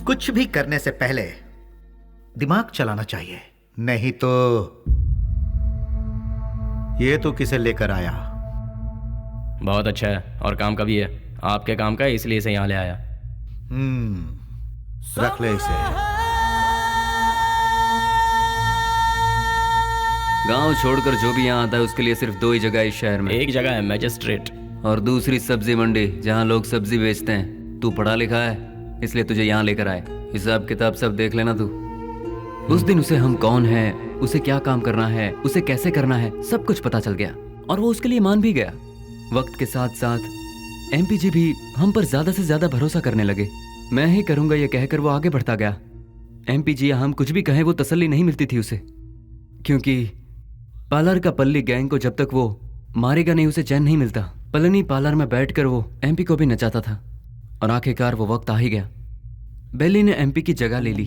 कुछ भी करने से पहले दिमाग चलाना चाहिए, नहीं तो ये तो किसे लेकर आया? बहुत अच्छा है और काम का भी है। आपके काम का है इसलिए इसे यहाँ ले आया। रख ले इसे। गांव छोड़कर जो भी यहाँ आता है उसके लिए सिर्फ दो ही जगह है इस शहर में। एक जगह है मैजिस्ट्रेट और दूसरी सब्जी मंडी, जहाँ लोग सब्जी बेचते हैं। तू पढ़ा लिखा है इसलिए तुझे यहाँ लेकर आए। हिसाब किताब सब देख लेना तू। उस दिन उसे हम कौन है, उसे क्या काम करना है, उसे कैसे करना है, सब कुछ पता चल गया और वो उसके लिए मान भी गया। वक्त के साथ साथ एमपी जी भी हम पर ज्यादा से ज्यादा भरोसा करने लगे। मैं ही करूंगा ये कहकर वो आगे बढ़ता गया। एमपी जी हम कुछ भी कहें वो तसल्ली नहीं मिलती थी उसे, क्योंकि पार्लर का पल्ली गैंग को जब तक वो मारेगा नहीं उसे चैन नहीं मिलता। पलनी पार्लर में बैठकर वो एमपी को भी नचाता था और आखिरकार वो वक्त आ ही गया। बेली ने एमपी की जगह ले ली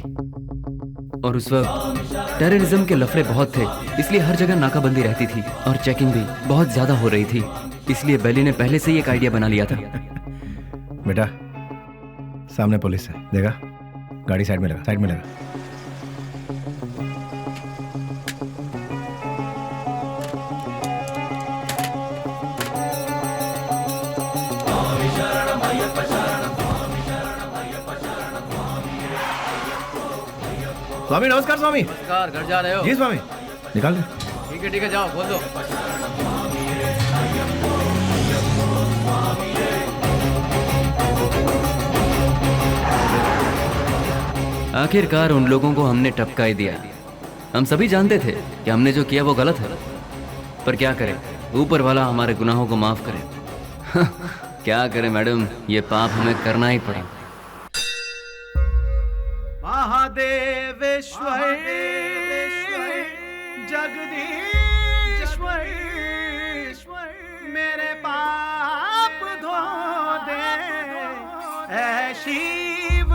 और उस वक्त टेररिज्म के लफड़े बहुत थे, इसलिए हर जगह नाकाबंदी रहती थी और चेकिंग भी बहुत ज्यादा हो रही थी। इसलिए बेली ने पहले से ही एक आइडिया बना लिया था। बेटा सामने पुलिस है, देखा? गाड़ी साइड में लगा, साइड में लगा। स्वामी नमस्कार। स्वामी नमस्कार। घर जा रहे हो? जी स्वामी। निकाल दे। ठीक है जाओ, खोल दो। आखिरकार उन लोगों को हमने टपका ही दिया। हम सभी जानते थे कि हमने जो किया वो गलत है, पर क्या करें, ऊपर वाला हमारे गुनाहों को माफ करे। क्या करें मैडम, ये पाप हमें करना ही पड़ा। महादेवेश्वर जगदीश्वर मेरे पाप धो दे, ऐ शिव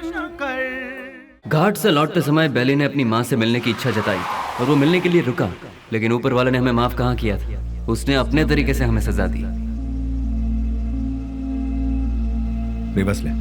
शंकर। घाट से लौटते समय बेली ने अपनी माँ से मिलने की इच्छा जताई। और वो मिलने के लिए रुका, लेकिन ऊपर वाले ने हमें माफ कहाँ किया था। उसने अपने तरीके से हमें सजा दी। रिवर्स ले।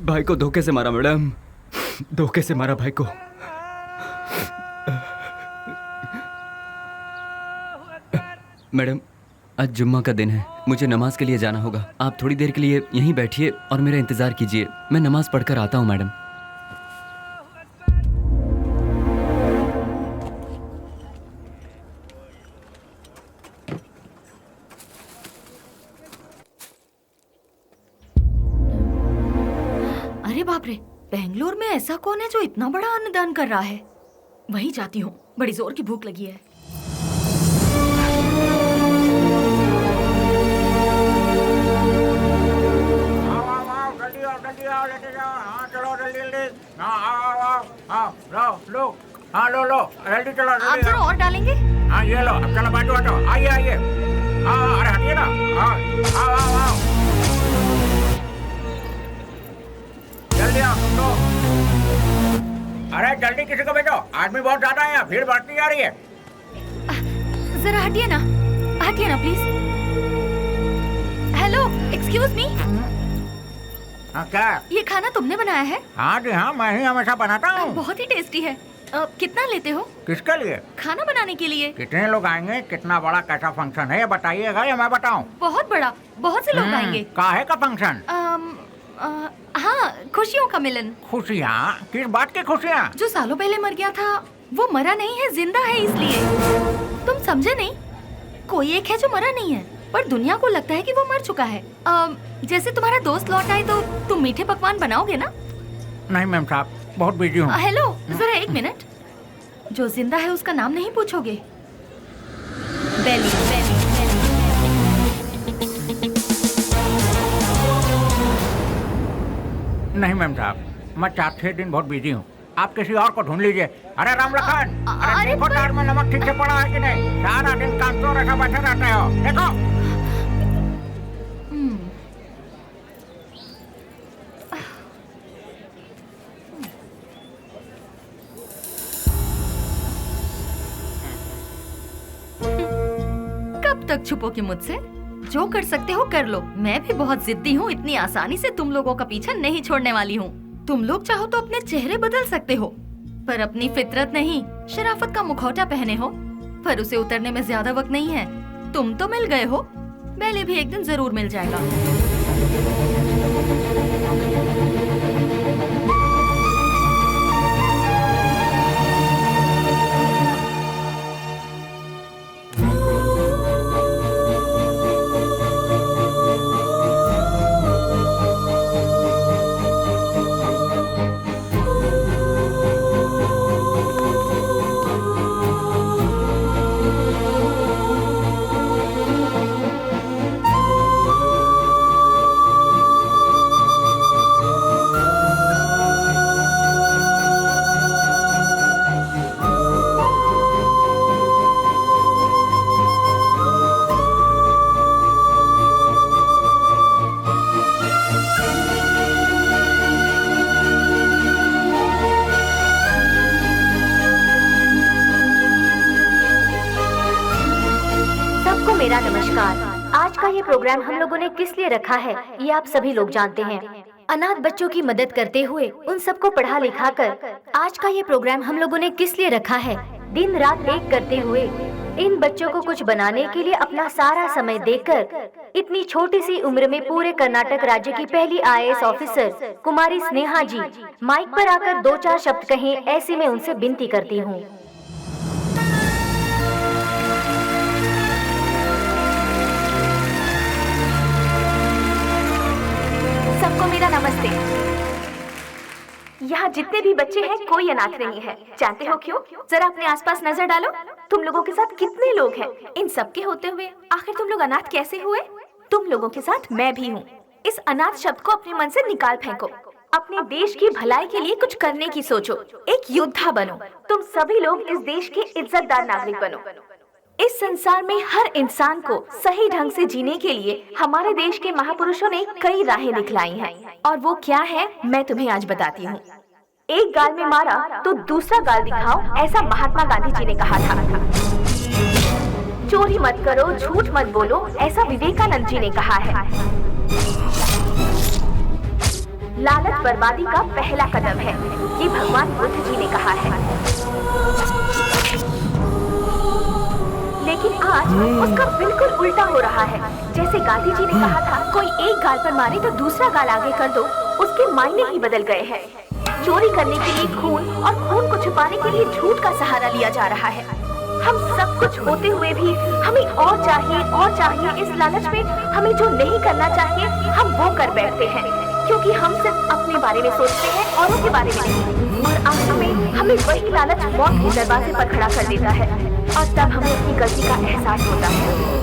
भाई को धोखे से मारा मैडम, धोखे से मारा भाई को। मैडम आज जुम्मा का दिन है, मुझे नमाज के लिए जाना होगा। आप थोड़ी देर के लिए यहीं बैठिए और मेरा इंतजार कीजिए, मैं नमाज पढ़कर आता हूँ मैडम। अरे बाप रे, बेंगलोर में ऐसा कौन है जो इतना बड़ा अन्नदान कर रहा है? वहीं जाती हूँ, बड़ी जोर की भूख लगी है। लो जल्दी चलो। आप जरा और डालेंगे? हाँ ये लो, अब चलो बाजू हटो, आइए आइए। हाँ अरे हटिए ना, हाँ आओ। जल्दी आओ लो। अरे जल्दी किसी को भेजो, आदमी बहुत ज्यादा है, भीड़ बढ़ती जा रही है। जरा हटिए ना प्लीज। Hello, excuse me. हाँ क्या? ये खाना तुमने बनाया है? हाँ जी हाँ, मैं ही हमेशा बनाता हूँ। बहुत ही टेस्टी है। कितना लेते हो? किसके लिए? खाना बनाने के लिए। कितने लोग आएंगे, कितना बड़ा कैसा फंक्शन है ये बताइएगा या मैं बताऊँ? बहुत बड़ा, बहुत से लोग आएंगे। काहे का फंक्शन? हाँ, खुशियों का मिलन। खुशियाँ? किस बात की खुशियाँ? जो सालों पहले मर गया था वो मरा नहीं है, जिंदा है, इसलिए। तुम समझे नहीं? कोई एक है जो मरा नहीं है, पर दुनिया को लगता है कि वो मर चुका है। जैसे तुम्हारा दोस्त लौट आए तो तुम मीठे पकवान बनाओगे ना? नहीं मैम साहब, बहुत बिजी हूँ। हेलो, जरा एक मिनट। जो जिंदा है उसका नाम नहीं पूछोगे? बेली। नहीं मैम साहब, मैं 4-6 दिन बहुत बिजी हूँ, आप किसी और को ढूंढ लीजिए। अरे राम लखन, अरे देखो दाल में नमक ठीक से पड़ा है कि नहीं? सारा दिन काम तो ऐसा बैठे रहते हो, देखो। कब तक छुपोगे मुझसे? जो कर सकते हो कर लो। मैं भी बहुत जिद्दी हूँ, इतनी आसानी से तुम लोगों का पीछा नहीं छोड़ने वाली हूँ। तुम लोग चाहो तो अपने चेहरे बदल सकते हो, पर अपनी फितरत नहीं। शराफत का मुखौटा पहने हो, पर उसे उतरने में ज्यादा वक्त नहीं है। तुम तो मिल गए हो, बेली भी एक दिन जरूर मिल जाएगा। नमस्कार। आज का ये प्रोग्राम हम लोगों ने किस लिए रखा है ये आप सभी लोग जानते हैं। अनाथ बच्चों की मदद करते हुए उन सबको पढ़ा लिखा कर आज का ये प्रोग्राम हम लोगों ने किस लिए रखा है। दिन रात एक करते हुए इन बच्चों को कुछ बनाने के लिए अपना सारा समय देकर इतनी छोटी सी उम्र में पूरे कर्नाटक राज्य की पहली IAS ऑफिसर कुमारी स्नेहा जी माइक पर आकर 2-4 शब्द कहें, ऐसी मैं उनसे विनती करती हूँ। सबको मेरा नमस्ते। यहाँ जितने भी बच्चे हैं कोई अनाथ नहीं है। जानते हो क्यों? जरा अपने आसपास नजर डालो, तुम लोगों के साथ कितने लोग हैं। इन सब के होते हुए आखिर तुम लोग अनाथ कैसे हुए? तुम लोगों के साथ मैं भी हूँ। इस अनाथ शब्द को अपने मन से निकाल फेंको। अपने देश की भलाई के लिए कुछ करने की सोचो, एक योद्धा बनो। तुम सभी लोग इस देश के इज्जतदार नागरिक बनो। इस संसार में हर इंसान को सही ढंग से जीने के लिए हमारे देश के महापुरुषों ने कई राहें दिखलाई हैं, और वो क्या है मैं तुम्हें आज बताती हूँ। एक गाल में मारा तो दूसरा गाल दिखाओ, ऐसा महात्मा गांधी जी ने कहा था। चोरी मत करो, झूठ मत बोलो, ऐसा विवेकानंद जी ने कहा है। लालच बर्बादी का पहला कदम है, ये भगवान बुद्ध जी ने कहा है। लेकिन आज उसका बिल्कुल उल्टा हो रहा है। जैसे गांधी जी ने कहा था, कोई एक गाल पर मारे तो दूसरा गाल आगे कर दो, उसके मायने ही बदल गए हैं। चोरी करने के लिए खून और खून को छुपाने के लिए झूठ का सहारा लिया जा रहा है। हम सब कुछ होते हुए भी हमें और चाहिए। इस लालच में हमें जो नहीं करना चाहिए हम वो कर बैठते हैं, क्योंकि हम सिर्फ अपने बारे में सोचते हैं, औरों के बारे में नहीं। और आखिर में हमें वही लालच मौत के दरवाजे पर खड़ा कर देता है, और तब हमें अपनी गलती का एहसास होता है।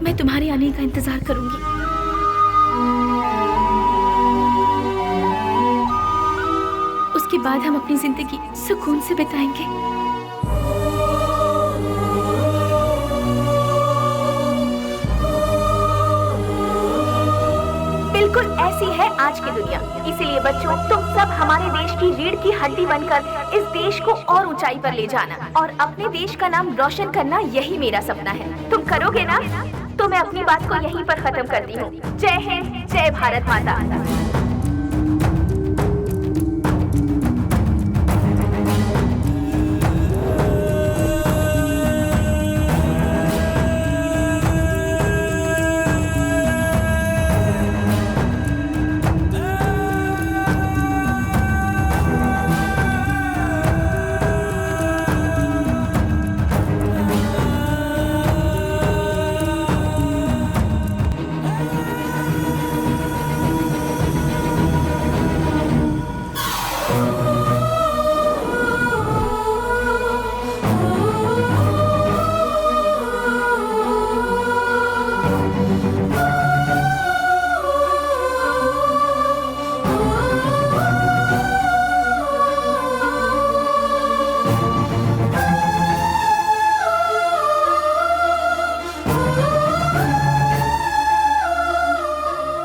मैं तुम्हारे आने का इंतजार करूंगी। उसके बाद हम अपनी जिंदगी सुकून से बिताएंगे। बिल्कुल ऐसी है आज की दुनिया। इसीलिए बच्चों, तुम सब हमारे देश की रीढ़ की हड्डी बनकर इस देश को और ऊंचाई पर ले जाना और अपने देश का नाम रोशन करना, यही मेरा सपना है। तुम करोगे ना? तो मैं अपनी बात को यहीं पर खत्म करती हूँ। जय हिंद, जय भारत माता।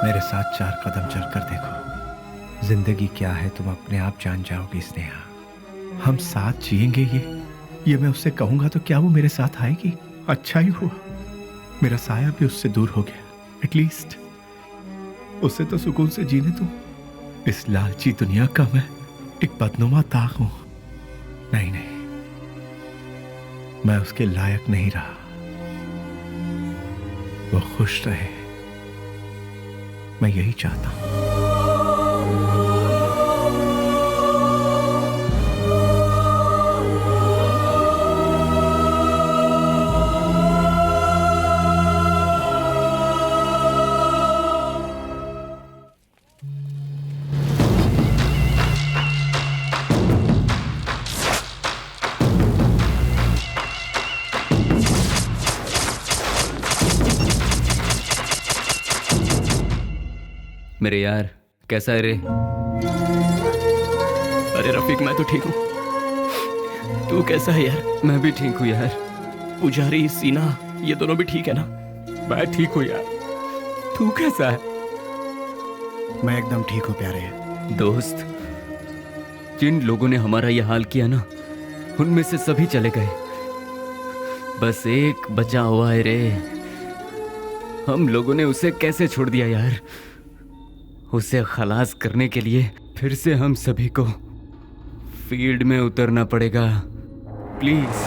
मेरे साथ 4 कदम चलकर देखो। जिंदगी क्या है तुम अपने आप जान जाओगी स्नेहा। हम साथ जिएंगे ये मैं उससे कहूंगा तो क्या वो मेरे साथ आएगी? अच्छा ही हुआ मेरा साया भी उससे दूर हो गया। एटलीस्ट उसे तो सुकून से जीने दो। इस लालची दुनिया का मैं एक बदनुमा ताक हूं। नहीं, मैं उसके लायक नहीं रहा। वो खुश रहे, मैं यही चाहता हूं। मेरे यार, कैसा है रे? अरे रफीक, मैं तो ठीक हूँ। तू कैसा है यार? मैं भी ठीक हूँ यार। पुजारी, सीना, ये दोनों भी ठीक है ना? मैं ठीक हूँ यार। तू कैसा है? मैं एकदम ठीक हूँ प्यारे। दोस्त, जिन लोगों ने हमारा यह हाल किया ना, उनमें से सभी चले गए, बस एक बचा हुआ है रे। हम लोगों ने उसे कैसे छोड़ दिया यार? उसे खलास करने के लिए फिर से हम सभी को फील्ड में उतरना पड़ेगा। प्लीज।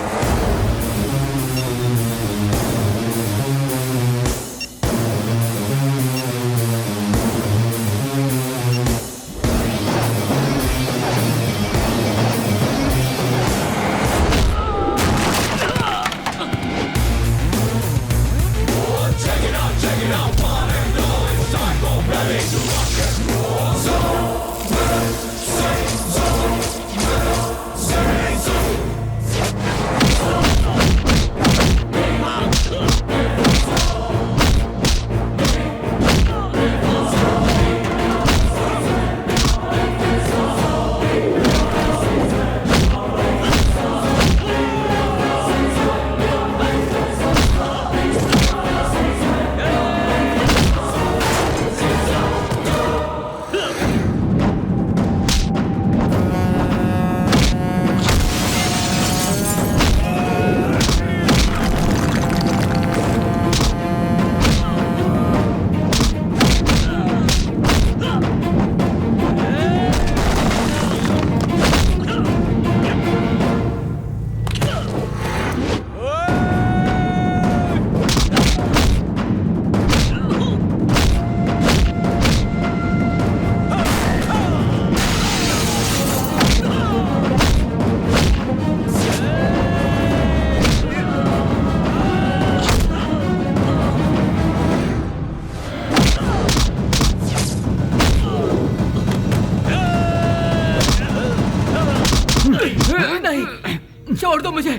छोड़ दो मुझे,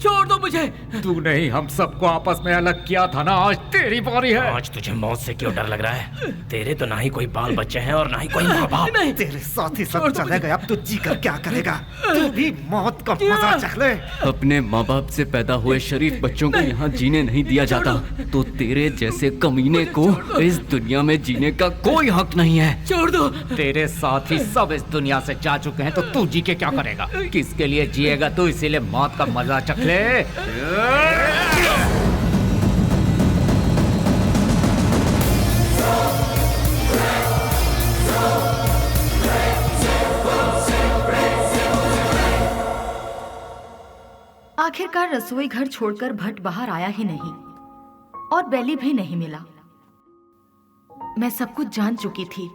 छोड़ दो मुझे। तू नहीं हम सबको आपस में अलग किया था ना, आज तेरी बारी है। आज तुझे मौत से क्यों डर लग रहा है? तेरे तो ना ही कोई बाल बच्चे हैं और ना ही कोई माँ बाप। तेरे साथ ही सब चले गए, अब तू जी कर क्या करेगा? तू भी मौत का मजा चख ले। अपने माँ बाप से पैदा हुए शरीफ बच्चों को यहाँ जीने नहीं दिया जाता, तो तेरे जैसे कमीने को इस दुनिया में जीने का कोई हक नहीं है। छोड़ दो। तेरे साथ ही सब इस दुनिया से जा चुके हैं, तो तू जी के क्या करेगा? किसके लिए जिएगा तू? इसीलिए मौत का मजा चख ले। आखिरकार रसोई घर छोड़कर भट्ट बाहर आया ही नहीं और बेली भी नहीं मिला। मैं सब कुछ जान चुकी थी,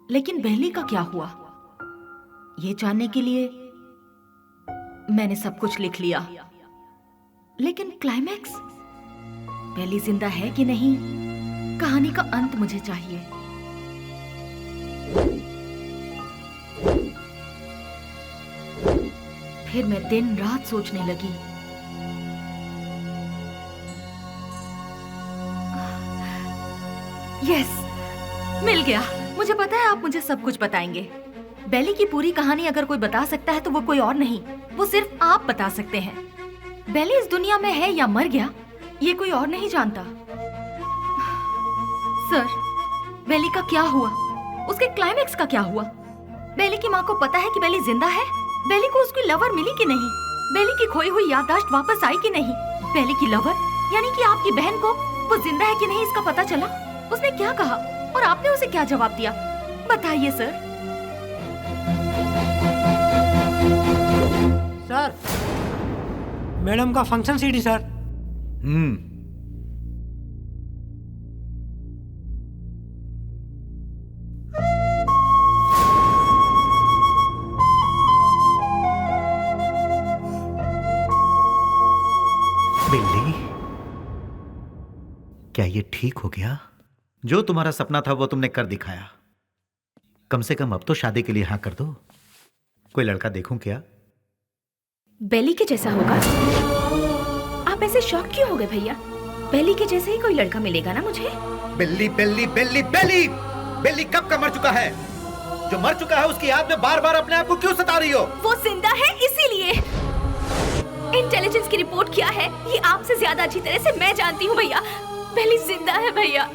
लेकिन बेली का क्या हुआ, ये जानने के लिए मैंने सब कुछ लिख लिया। लेकिन क्लाइमैक्स, बेली जिंदा है कि नहीं, कहानी का अंत मुझे चाहिए। फिर मैं दिन रात सोचने लगी। यस, मिल गया। मुझे पता है आप मुझे सब कुछ बताएंगे। बेली की पूरी कहानी अगर कोई बता सकता है तो वो कोई और नहीं, वो सिर्फ आप बता सकते हैं। बेली इस दुनिया में है या मर गया, ये कोई और नहीं जानता। सर, बेली का क्या हुआ? उसके क्लाइमैक्स का क्या हुआ? बेली की माँ को पता है कि बेली जिंदा है? बेली को उसकी लवर मिली कि नहीं? बेली की खोई हुई याददाश्त वापस आई कि नहीं? बेली की लवर यानी कि आपकी बहन को वो जिंदा है कि नहीं इसका पता चला? उसने क्या कहा और आपने उसे क्या जवाब दिया? बताइए सर। सर, मैडम का फंक्शन सीडी सर। बिल्ली, क्या ये ठीक हो गया? जो तुम्हारा सपना था वो तुमने कर दिखाया। कम से कम अब तो शादी के लिए हाँ कर दो। कोई लड़का देखूं क्या? बेली के जैसा होगा? आप ऐसे शॉक क्यों हो गए भैया? बेली के जैसे ही कोई लड़का मिलेगा ना मुझे। बिल्ली बिल्ली बिल्ली बिल्ली बिल्ली कब का मर चुका है? जो मर चुका है उसकी याद में बार बार अपने आप को क्यों सता रही हो? वो जिंदा है इसीलिए। इंटेलिजेंस की रिपोर्ट क्या है ये आपसे ज्यादा अच्छी तरह से मैं जानती हूँ भैया। बेली जिंदा है भैया,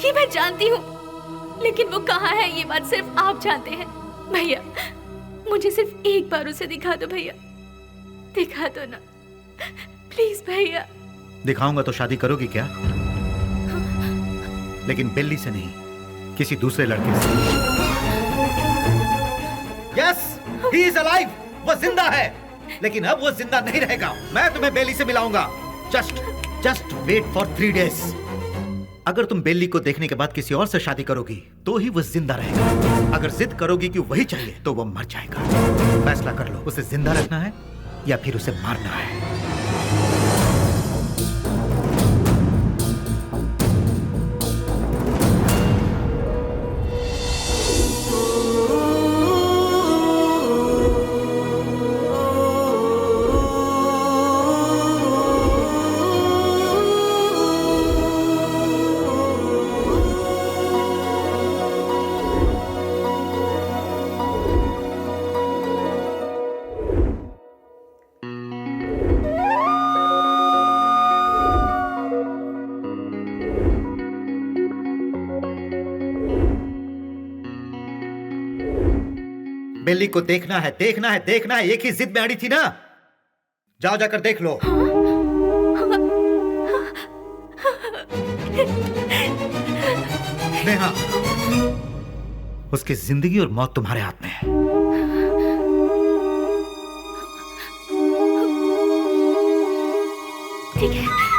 ये मैं जानती हूँ, लेकिन वो कहाँ है ये बात सिर्फ आप जानते हैं। भैया मुझे सिर्फ एक बार उसे दिखा दो भैया, दिखा दो ना प्लीज भैया। दिखाऊंगा तो शादी करोगी क्या? लेकिन बिल्ली से नहीं, किसी दूसरे लड़के से। यस, ही इज अलाइव, वो जिंदा है, लेकिन अब वो जिंदा नहीं रहेगा। मैं तुम्हें बेली से मिलाऊंगा। Just wait for 3 days। अगर तुम बेली को देखने के बाद किसी और से शादी करोगी तो ही वो जिंदा रहेगा। अगर जिद करोगी कि वही चाहिए तो वो मर जाएगा। फैसला कर लो, उसे जिंदा रखना है या फिर उसे मारना है। बेली को देखना है, देखना है, देखना है। एक ही जिद में अड़ी थी ना। जाओ जाकर देख लो। नेहा, उसकी जिंदगी और मौत तुम्हारे हाथ में है। ठीक है।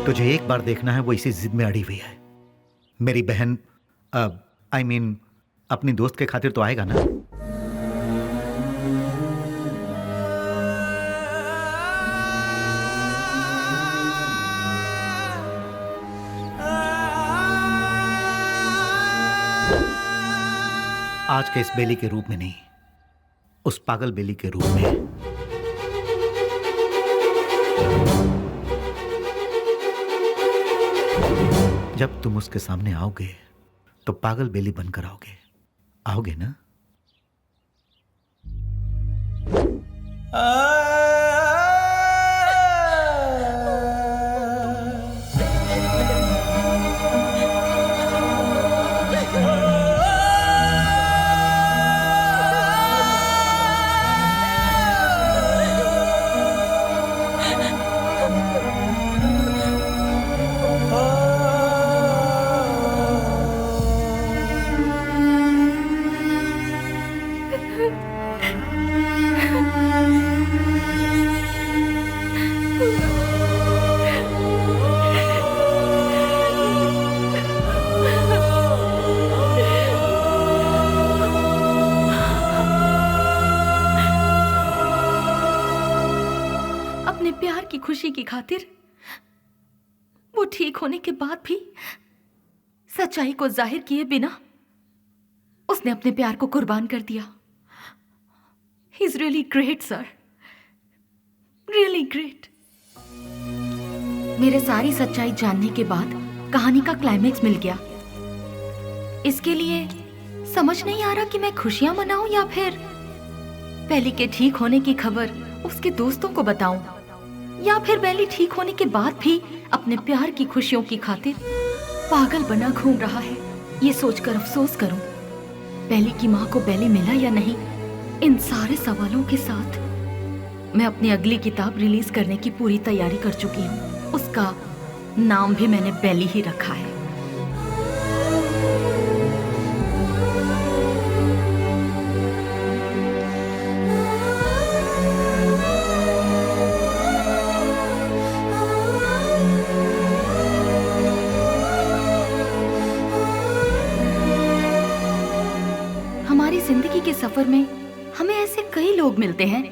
तुझे एक बार देखना है, वो इसी जिद में अड़ी हुई है। मेरी बहन आई मीन अपनी दोस्त के खातिर तो आएगा ना। आज के इस बेली के रूप में नहीं, उस पागल बेली के रूप में। जब तुम उसके सामने आओगे तो पागल बेली बनकर आओगे, आओगे ना? खुशी की खातिर वो ठीक होने के बाद भी सच्चाई को जाहिर किए बिना उसने अपने प्यार को कुर्बान कर दिया। He is really great sir, really great. मेरे सारी सच्चाई जानने के बाद कहानी का क्लाइमेक्स मिल गया। इसके लिए समझ नहीं आ रहा कि मैं खुशियां मनाऊं या फिर बेली के ठीक होने की खबर उसके दोस्तों को बताऊं, या फिर बेली ठीक होने के बाद भी अपने प्यार की खुशियों की खातिर पागल बना घूम रहा है, ये सोचकर अफसोस करूं। बेली की माँ को बेली मिला या नहीं, इन सारे सवालों के साथ मैं अपनी अगली किताब रिलीज करने की पूरी तैयारी कर चुकी हूँ। उसका नाम भी मैंने बेली ही रखा है। हमारी जिंदगी के सफर में हमें ऐसे कई लोग मिलते हैं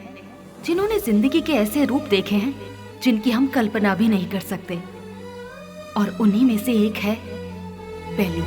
जिन्होंने जिंदगी के ऐसे रूप देखे हैं जिनकी हम कल्पना भी नहीं कर सकते, और उन्हीं में से एक है बेली।